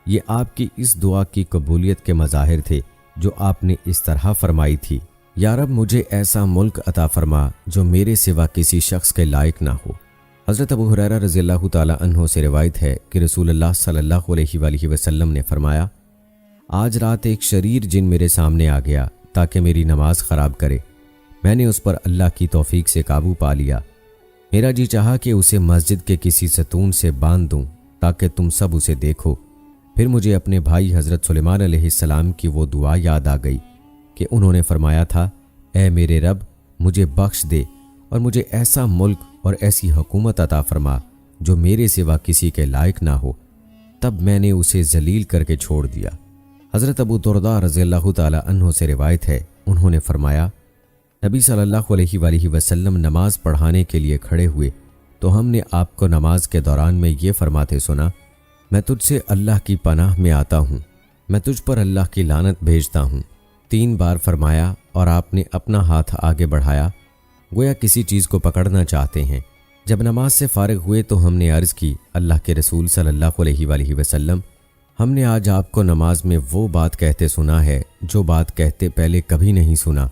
Speaker 1: یہ آپ کی اس دعا کی قبولیت کے مظاہر تھے جو آپ نے اس طرح فرمائی تھی، یا رب مجھے ایسا ملک عطا فرما جو میرے سوا کسی شخص کے لائق نہ ہو۔ حضرت ابو ہریرہ رضی اللہ تعالی عنہ سے روایت ہے کہ رسول اللہ صلی اللہ علیہ وآلہ وسلم نے فرمایا، آج رات ایک شریر جن میرے سامنے آ گیا تاکہ میری نماز خراب کرے۔ میں نے اس پر اللہ کی توفیق سے قابو پا لیا۔ میرا جی چاہا کہ اسے مسجد کے کسی ستون سے باندھ دوں تاکہ تم سب اسے دیکھو۔ پھر مجھے اپنے بھائی حضرت سلیمان علیہ السلام کی وہ دعا یاد آ گئی کہ انہوں نے فرمایا تھا، اے میرے رب مجھے بخش دے اور مجھے ایسا ملک اور ایسی حکومت عطا فرما جو میرے سوا کسی کے لائق نہ ہو۔ تب میں نے اسے ذلیل کر کے چھوڑ دیا۔ حضرت ابو درداء رضی اللہ تعالی عنہ سے روایت ہے، انہوں نے فرمایا، نبی صلی اللہ علیہ وآلہ وسلم نماز پڑھانے کے لیے کھڑے ہوئے تو ہم نے آپ کو نماز کے دوران میں یہ فرماتے سنا، میں تجھ سے اللہ کی پناہ میں آتا ہوں، میں تجھ پر اللہ کی لعنت بھیجتا ہوں۔ 3 بار فرمایا اور آپ نے اپنا ہاتھ آگے بڑھایا گویا کسی چیز کو پکڑنا چاہتے ہیں۔ جب نماز سے فارغ ہوئے تو ہم نے عرض کی، اللہ کے رسول صلی اللہ علیہ وآلہ وسلم، ہم نے آج آپ کو نماز میں وہ بات کہتے سنا ہے جو بات کہتے پہلے کبھی نہیں سنا،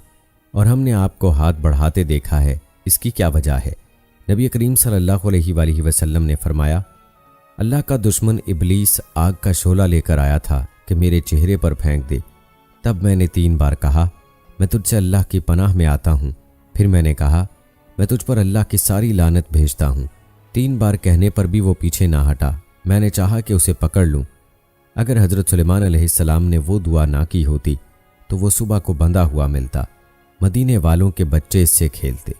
Speaker 1: اور ہم نے آپ کو ہاتھ بڑھاتے دیکھا ہے، اس کی کیا وجہ ہے؟ نبی کریم صلی اللہ علیہ وآلہ وسلم نے فرمایا، اللہ کا دشمن ابلیس آگ کا شعلہ لے کر آیا تھا کہ میرے چہرے پر پھینک دے۔ تب میں نے 3 بار کہا، میں تجھ سے اللہ کی پناہ میں آتا ہوں۔ پھر میں نے کہا، میں تجھ پر اللہ کی ساری لعنت بھیجتا ہوں۔ 3 بار کہنے پر بھی وہ پیچھے نہ ہٹا۔ میں نے چاہا کہ اسے پکڑ لوں۔ اگر حضرت سلیمان علیہ السلام نے وہ دعا نہ کی ہوتی تو وہ صبح کو بندھا ہوا ملتا، مدینے والوں کے بچے اس سے کھیلتے۔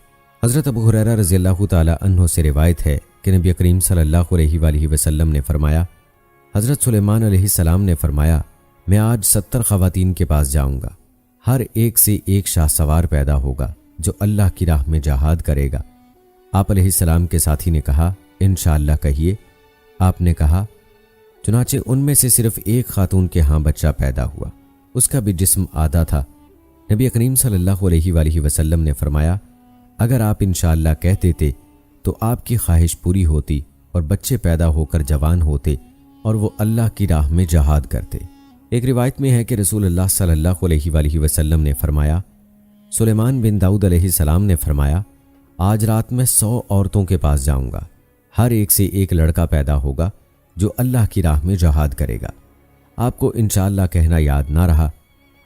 Speaker 1: حضرت ابو ہریرہ رضی اللہ تعالی عنہ سے روایت ہے کہ نبی کریم صلی اللہ علیہ وآلہ وسلم نے فرمایا، حضرت سلیمان علیہ السلام نے فرمایا، میں آج 70 خواتین کے پاس جاؤں گا، ہر ایک سے ایک شاہ سوار پیدا ہوگا جو اللہ کی راہ میں جہاد کرے گا۔ آپ علیہ السلام کے ساتھی نے کہا، انشاءاللہ کہیے۔ آپ نے کہا، چنانچہ ان میں سے صرف ایک خاتون کے ہاں بچہ پیدا ہوا، اس کا بھی جسم آدھا تھا۔ نبی کریم صلی اللہ علیہ وآلہ وسلم نے فرمایا، اگر آپ انشاءاللہ کہتے تھے تو آپ کی خواہش پوری ہوتی اور بچے پیدا ہو کر جوان ہوتے اور وہ اللہ کی راہ میں جہاد کرتے۔ ایک روایت میں ہے کہ رسول اللہ صلی اللہ علیہ وآلہ وسلم نے فرمایا، سلیمان بن داؤد علیہ السلام نے فرمایا، آج رات میں 100 عورتوں کے پاس جاؤں گا، ہر ایک سے ایک لڑکا پیدا ہوگا جو اللہ کی راہ میں جہاد کرے گا۔ آپ کو انشاءاللہ کہنا یاد نہ رہا۔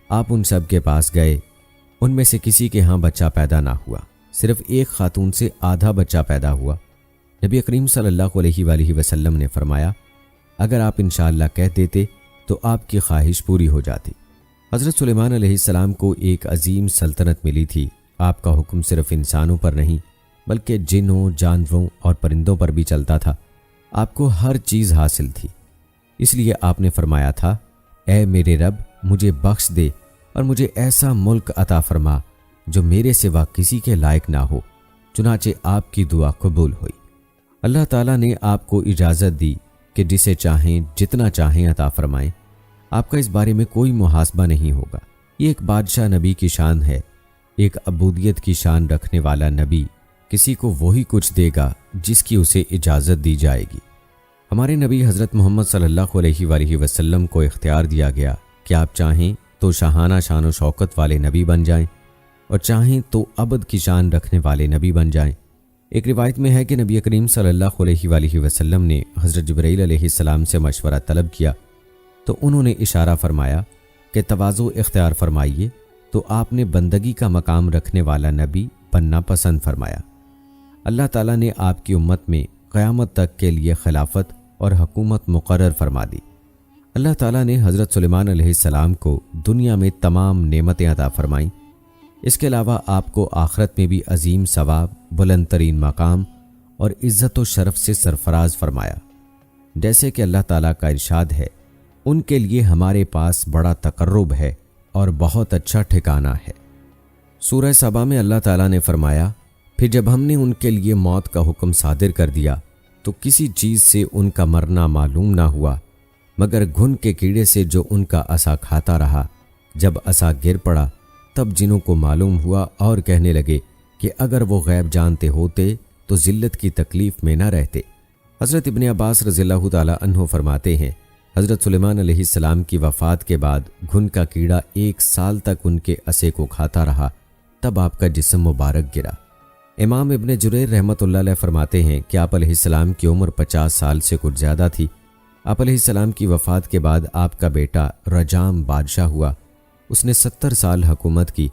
Speaker 1: آپ ان سب کے پاس گئے، ان میں سے کسی کے ہاں بچہ پیدا نہ ہوا، صرف ایک خاتون سے آدھا بچہ پیدا ہوا۔ نبی کریم صلی اللہ علیہ وآلہ وسلم نے فرمایا، اگر آپ انشاءاللہ کہہ دیتے تو آپ کی خواہش پوری ہو جاتی۔ حضرت سلیمان علیہ السلام کو ایک عظیم سلطنت ملی تھی۔ آپ کا حکم صرف انسانوں پر نہیں بلکہ جنوں، جانوروں اور پرندوں پر بھی چلتا تھا۔ آپ کو ہر چیز حاصل تھی، اس لیے آپ نے فرمایا تھا، اے میرے رب مجھے بخش دے اور مجھے ایسا ملک عطا فرما جو میرے سوا کسی کے لائق نہ ہو۔ چنانچہ آپ کی دعا قبول ہوئی۔ اللہ تعالیٰ نے آپ کو اجازت دی کہ جسے چاہیں جتنا چاہیں عطا فرمائیں۔ آپ کا اس بارے میں کوئی محاسبہ نہیں ہوگا۔ یہ ایک بادشاہ نبی کی شان ہے۔ ایک عبودیت کی شان رکھنے والا نبی کسی کو وہی کچھ دے گا جس کی اسے اجازت دی جائے گی۔ ہمارے نبی حضرت محمد صلی اللہ علیہ وآلہ وسلم کو اختیار دیا گیا کہ آپ چاہیں تو شاہانہ شان و شوکت والے نبی بن جائیں اور چاہیں تو ابد کی شان رکھنے والے نبی بن جائیں۔ ایک روایت میں ہے کہ نبی کریم صلی اللہ علیہ وآلہ وسلم نے حضرت جبرائیل علیہ السلام سے مشورہ طلب کیا تو انہوں نے اشارہ فرمایا کہ تواضع اختیار فرمائیے، تو آپ نے بندگی کا مقام رکھنے والا نبی بننا پسند فرمایا۔ اللہ تعالیٰ نے آپ کی امت میں قیامت تک کے لیے خلافت اور حکومت مقرر فرما دی۔ اللہ تعالیٰ نے حضرت سلیمان علیہ السلام کو دنیا میں تمام نعمتیں عطا فرمائیں، اس کے علاوہ آپ کو آخرت میں بھی عظیم ثواب، بلند ترین مقام اور عزت و شرف سے سرفراز فرمایا۔ جیسے کہ اللہ تعالیٰ کا ارشاد ہے، ان کے لیے ہمارے پاس بڑا تقرب ہے اور بہت اچھا ٹھکانہ ہے۔ سورہ سبا میں اللہ تعالیٰ نے فرمایا، پھر جب ہم نے ان کے لیے موت کا حکم صادر کر دیا تو کسی چیز سے ان کا مرنا معلوم نہ ہوا مگر گھن کے کیڑے سے جو ان کا عصا کھاتا رہا۔ جب عصا گر پڑا تب جنوں کو معلوم ہوا اور کہنے لگے کہ اگر وہ غیب جانتے ہوتے تو ذلت کی تکلیف میں نہ رہتے۔ حضرت ابن عباس رضی اللہ تعالیٰ عنہ فرماتے ہیں، حضرت سلیمان علیہ السلام کی وفات کے بعد گھن کا کیڑا 1 سال تک ان کے عصے کو کھاتا رہا، تب آپ کا جسم مبارک گرا۔ امام ابن جریر رحمۃ اللہ علیہ فرماتے ہیں کہ آپ علیہ السلام کی عمر 50 سال سے کچھ زیادہ تھی۔ آپ علیہ السلام کی وفات کے بعد آپ کا بیٹا رجام بادشاہ ہوا، اس نے 70 سال حکومت کی۔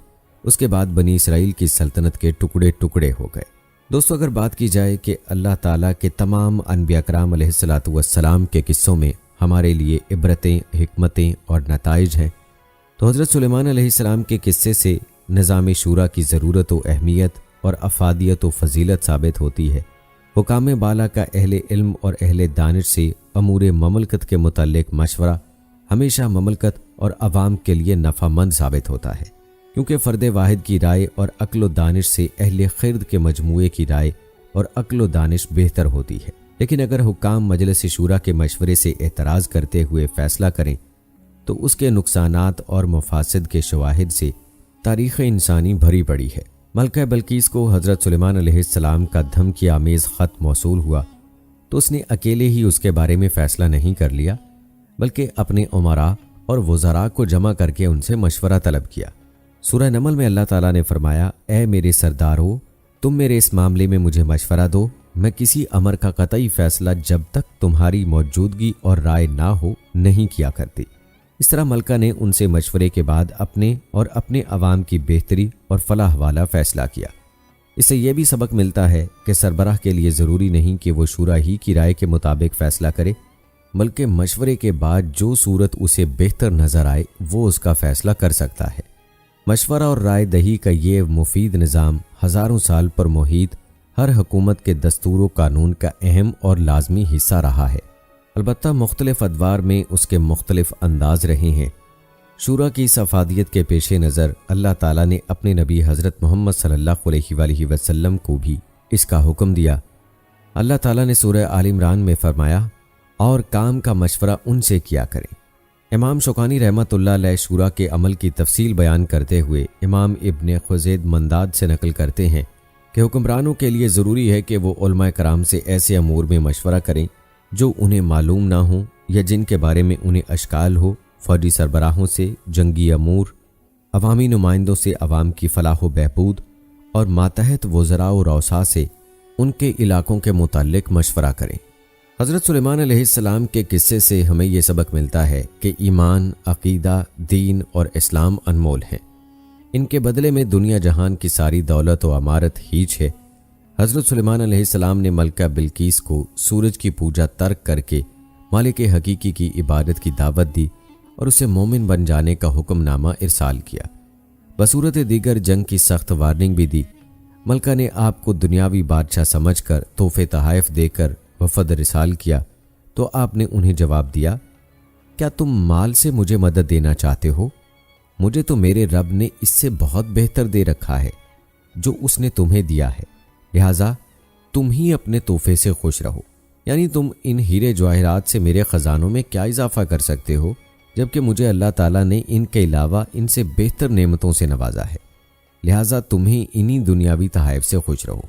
Speaker 1: اس کے بعد بنی اسرائیل کی سلطنت کے ٹکڑے ٹکڑے ہو گئے۔ دوستو، اگر بات کی جائے کہ اللہ تعالیٰ کے تمام انبیاء کرام علیہ السلام کے قصوں میں ہمارے لیے عبرتیں، حکمتیں اور نتائج ہیں، تو حضرت سلیمان علیہ السلام کے قصے سے نظام شورا کی ضرورت و اہمیت اور افادیت و فضیلت ثابت ہوتی ہے۔ حکام بالا کا اہل علم اور اہل دانش سے امور مملکت کے متعلق مشورہ ہمیشہ مملکت اور عوام کے لیے نفع مند ثابت ہوتا ہے، کیونکہ فرد واحد کی رائے اور عقل و دانش سے اہل خرد کے مجموعے کی رائے اور عقل و دانش بہتر ہوتی ہے۔ لیکن اگر حکام مجلس شورا کے مشورے سے اعتراض کرتے ہوئے فیصلہ کریں تو اس کے نقصانات اور مفاسد کے شواہد سے تاریخ انسانی بھری پڑی ہے۔ ملکہ بلقیس کو حضرت سلیمان علیہ السلام کا دھمکی آمیز خط موصول ہوا تو اس نے اکیلے ہی اس کے بارے میں فیصلہ نہیں کر لیا، بلکہ اپنے امراء اور وزراء کو جمع کر کے ان سے مشورہ طلب کیا۔ سورہ نمل میں اللہ تعالیٰ نے فرمایا، اے میرے سردارو، تم میرے اس معاملے میں مجھے مشورہ دو، میں کسی امر کا قطعی فیصلہ جب تک تمہاری موجودگی اور رائے نہ ہو نہیں کیا کرتی۔ اس طرح ملکہ نے ان سے مشورے کے بعد اپنے اور اپنے عوام کی بہتری اور فلاح والا فیصلہ کیا۔ اس سے یہ بھی سبق ملتا ہے کہ سربراہ کے لیے ضروری نہیں کہ وہ شورا ہی کی رائے کے مطابق فیصلہ کرے، بلکہ مشورے کے بعد جو صورت اسے بہتر نظر آئے وہ اس کا فیصلہ کر سکتا ہے۔ مشورہ اور رائے دہی کا یہ مفید نظام ہزاروں سال پر محیط ہر حکومت کے دستور و قانون کا اہم اور لازمی حصہ رہا ہے، البتہ مختلف ادوار میں اس کے مختلف انداز رہے ہیں۔ شورا کی اس افادیت کے پیش نظر اللہ تعالیٰ نے اپنے نبی حضرت محمد صلی اللہ علیہ وآلہ وسلم کو بھی اس کا حکم دیا۔ اللہ تعالیٰ نے سورہ آل عمران میں فرمایا، اور کام کا مشورہ ان سے کیا کریں۔ امام شوکانی رحمۃ اللہ علیہ شورا کے عمل کی تفصیل بیان کرتے ہوئے امام ابن خزید منداد سے نقل کرتے ہیں کہ حکمرانوں کے لیے ضروری ہے کہ وہ علماء کرام سے ایسے امور میں مشورہ کریں جو انہیں معلوم نہ ہوں یا جن کے بارے میں انہیں اشکال ہو، فوجی سربراہوں سے، جنگی امور، عوامی نمائندوں سے عوام کی فلاح و بہبود، اور ماتحت وزراء و رؤساء سے ان کے علاقوں کے متعلق مشورہ کریں۔ حضرت سلیمان علیہ السلام کے قصے سے ہمیں یہ سبق ملتا ہے کہ ایمان، عقیدہ، دین اور اسلام انمول ہیں، ان کے بدلے میں دنیا جہان کی ساری دولت و عمارت ہیچ ہے۔ حضرت سلیمان علیہ السلام نے ملکہ بلقیس کو سورج کی پوجا ترک کر کے مالک حقیقی کی عبادت کی دعوت دی اور اسے مومن بن جانے کا حکم نامہ ارسال کیا۔ بصورت دیگر جنگ کی سخت وارننگ بھی دی۔ ملکہ نے آپ کو دنیاوی بادشاہ سمجھ کر تحفے تحائف دے کر وفد رسال کیا تو آپ نے انہیں جواب دیا، کیا تم مال سے مجھے مدد دینا چاہتے ہو؟ مجھے تو میرے رب نے اس سے بہت بہتر دے رکھا ہے جو اس نے تمہیں دیا ہے، لہٰذا تم ہی اپنے تحفے سے خوش رہو۔ یعنی تم ان ہیرے جواہرات سے میرے خزانوں میں کیا اضافہ کر سکتے ہو، جبکہ مجھے اللہ تعالیٰ نے ان کے علاوہ ان سے بہتر نعمتوں سے نوازا ہے، لہٰذا تم ہی انہی دنیاوی تحائف سے خوش رہو۔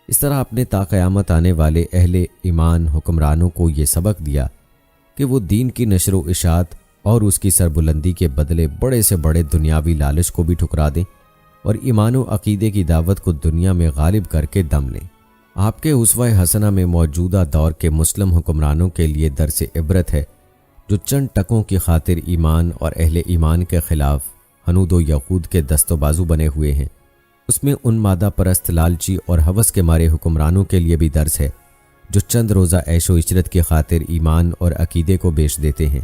Speaker 1: اس طرح آپ نے تا قیامت آنے والے اہل ایمان حکمرانوں کو یہ سبق دیا کہ وہ دین کی نشر و اشاعت اور اس کی سربلندی کے بدلے بڑے سے بڑے دنیاوی لالچ کو بھی ٹھکرا دیں اور ایمان و عقیدے کی دعوت کو دنیا میں غالب کر کے دم لیں۔ آپ کے اسوہ حسنہ میں موجودہ دور کے مسلم حکمرانوں کے لیے درس عبرت ہے، جو چند ٹکوں کی خاطر ایمان اور اہل ایمان کے خلاف حنود و یقود کے دست و بازو بنے ہوئے ہیں۔ اس میں ان مادہ پرست لالچی اور ہوس کے مارے حکمرانوں کے لیے بھی درس ہے، جو چند روزہ عیش و عشرت کی خاطر ایمان اور عقیدے کو بیچ دیتے ہیں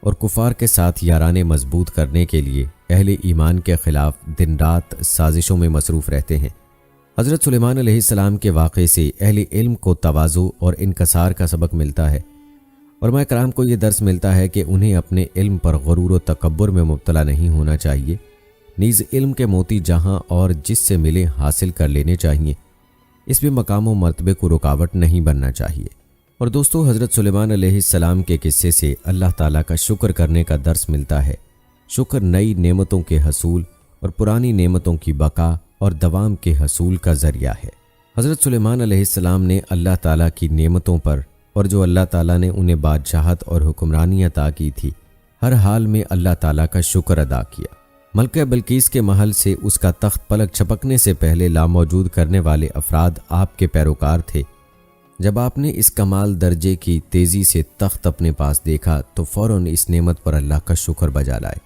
Speaker 1: اور کفار کے ساتھ یارانے مضبوط کرنے کے لیے اہل ایمان کے خلاف دن رات سازشوں میں مصروف رہتے ہیں۔ حضرت سلیمان علیہ السلام کے واقعے سے اہل علم کو تواضع اور انکسار کا سبق ملتا ہے۔ علماء کرام کو یہ درس ملتا ہے کہ انہیں اپنے علم پر غرور و تکبر میں مبتلا نہیں ہونا چاہیے، نیز علم کے موتی جہاں اور جس سے ملے حاصل کر لینے چاہیے، اس میں مقام و مرتبے کو رکاوٹ نہیں بننا چاہیے۔ اور دوستو، حضرت سلیمان علیہ السلام کے قصے سے اللہ تعالیٰ کا شکر کرنے کا درس ملتا ہے۔ شکر نئی نعمتوں کے حصول اور پرانی نعمتوں کی بقا اور دوام کے حصول کا ذریعہ ہے۔ حضرت سلیمان علیہ السلام نے اللہ تعالیٰ کی نعمتوں پر اور جو اللہ تعالیٰ نے انہیں بادشاہت اور حکمرانی عطا کی تھی، ہر حال میں اللہ تعالیٰ کا شکر ادا کیا۔ ملکہ بلقیس کے محل سے اس کا تخت پلک چھپکنے سے پہلے لاموجود کرنے والے افراد آپ کے پیروکار تھے۔ جب آپ نے اس کمال درجے کی تیزی سے تخت اپنے پاس دیکھا تو فوراً اس نعمت پر اللہ کا شکر بجا لائے،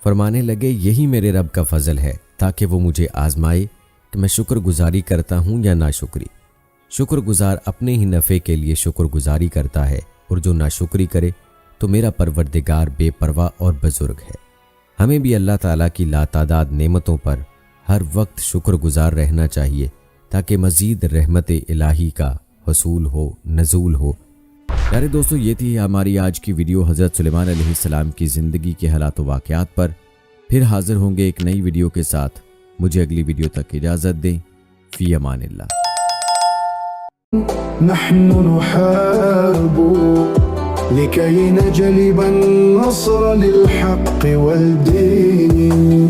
Speaker 1: فرمانے لگے یہی میرے رب کا فضل ہے تاکہ وہ مجھے آزمائے کہ میں شکر گزاری کرتا ہوں یا ناشکری۔ شکر گزار اپنے ہی نفع کے لیے شکر گزاری کرتا ہے، اور جو ناشکری کرے تو میرا پروردگار بے پرواہ اور بزرگ ہے۔ ہمیں بھی اللہ تعالیٰ کی لاتعداد نعمتوں پر ہر وقت شکر گزار رہنا چاہیے تاکہ مزید رحمت الہی کا حصول ہو، نزول ہو۔ پیارے دوستو، یہ تھی ہماری آج کی ویڈیو حضرت سلیمان علیہ السلام کی زندگی کے حالات و واقعات پر۔ پھر حاضر ہوں گے ایک نئی ویڈیو کے ساتھ۔ مجھے اگلی ویڈیو تک اجازت دیں۔ فی امان اللہ۔
Speaker 2: نحن نحارب لكي نجلب النصر للحق والدين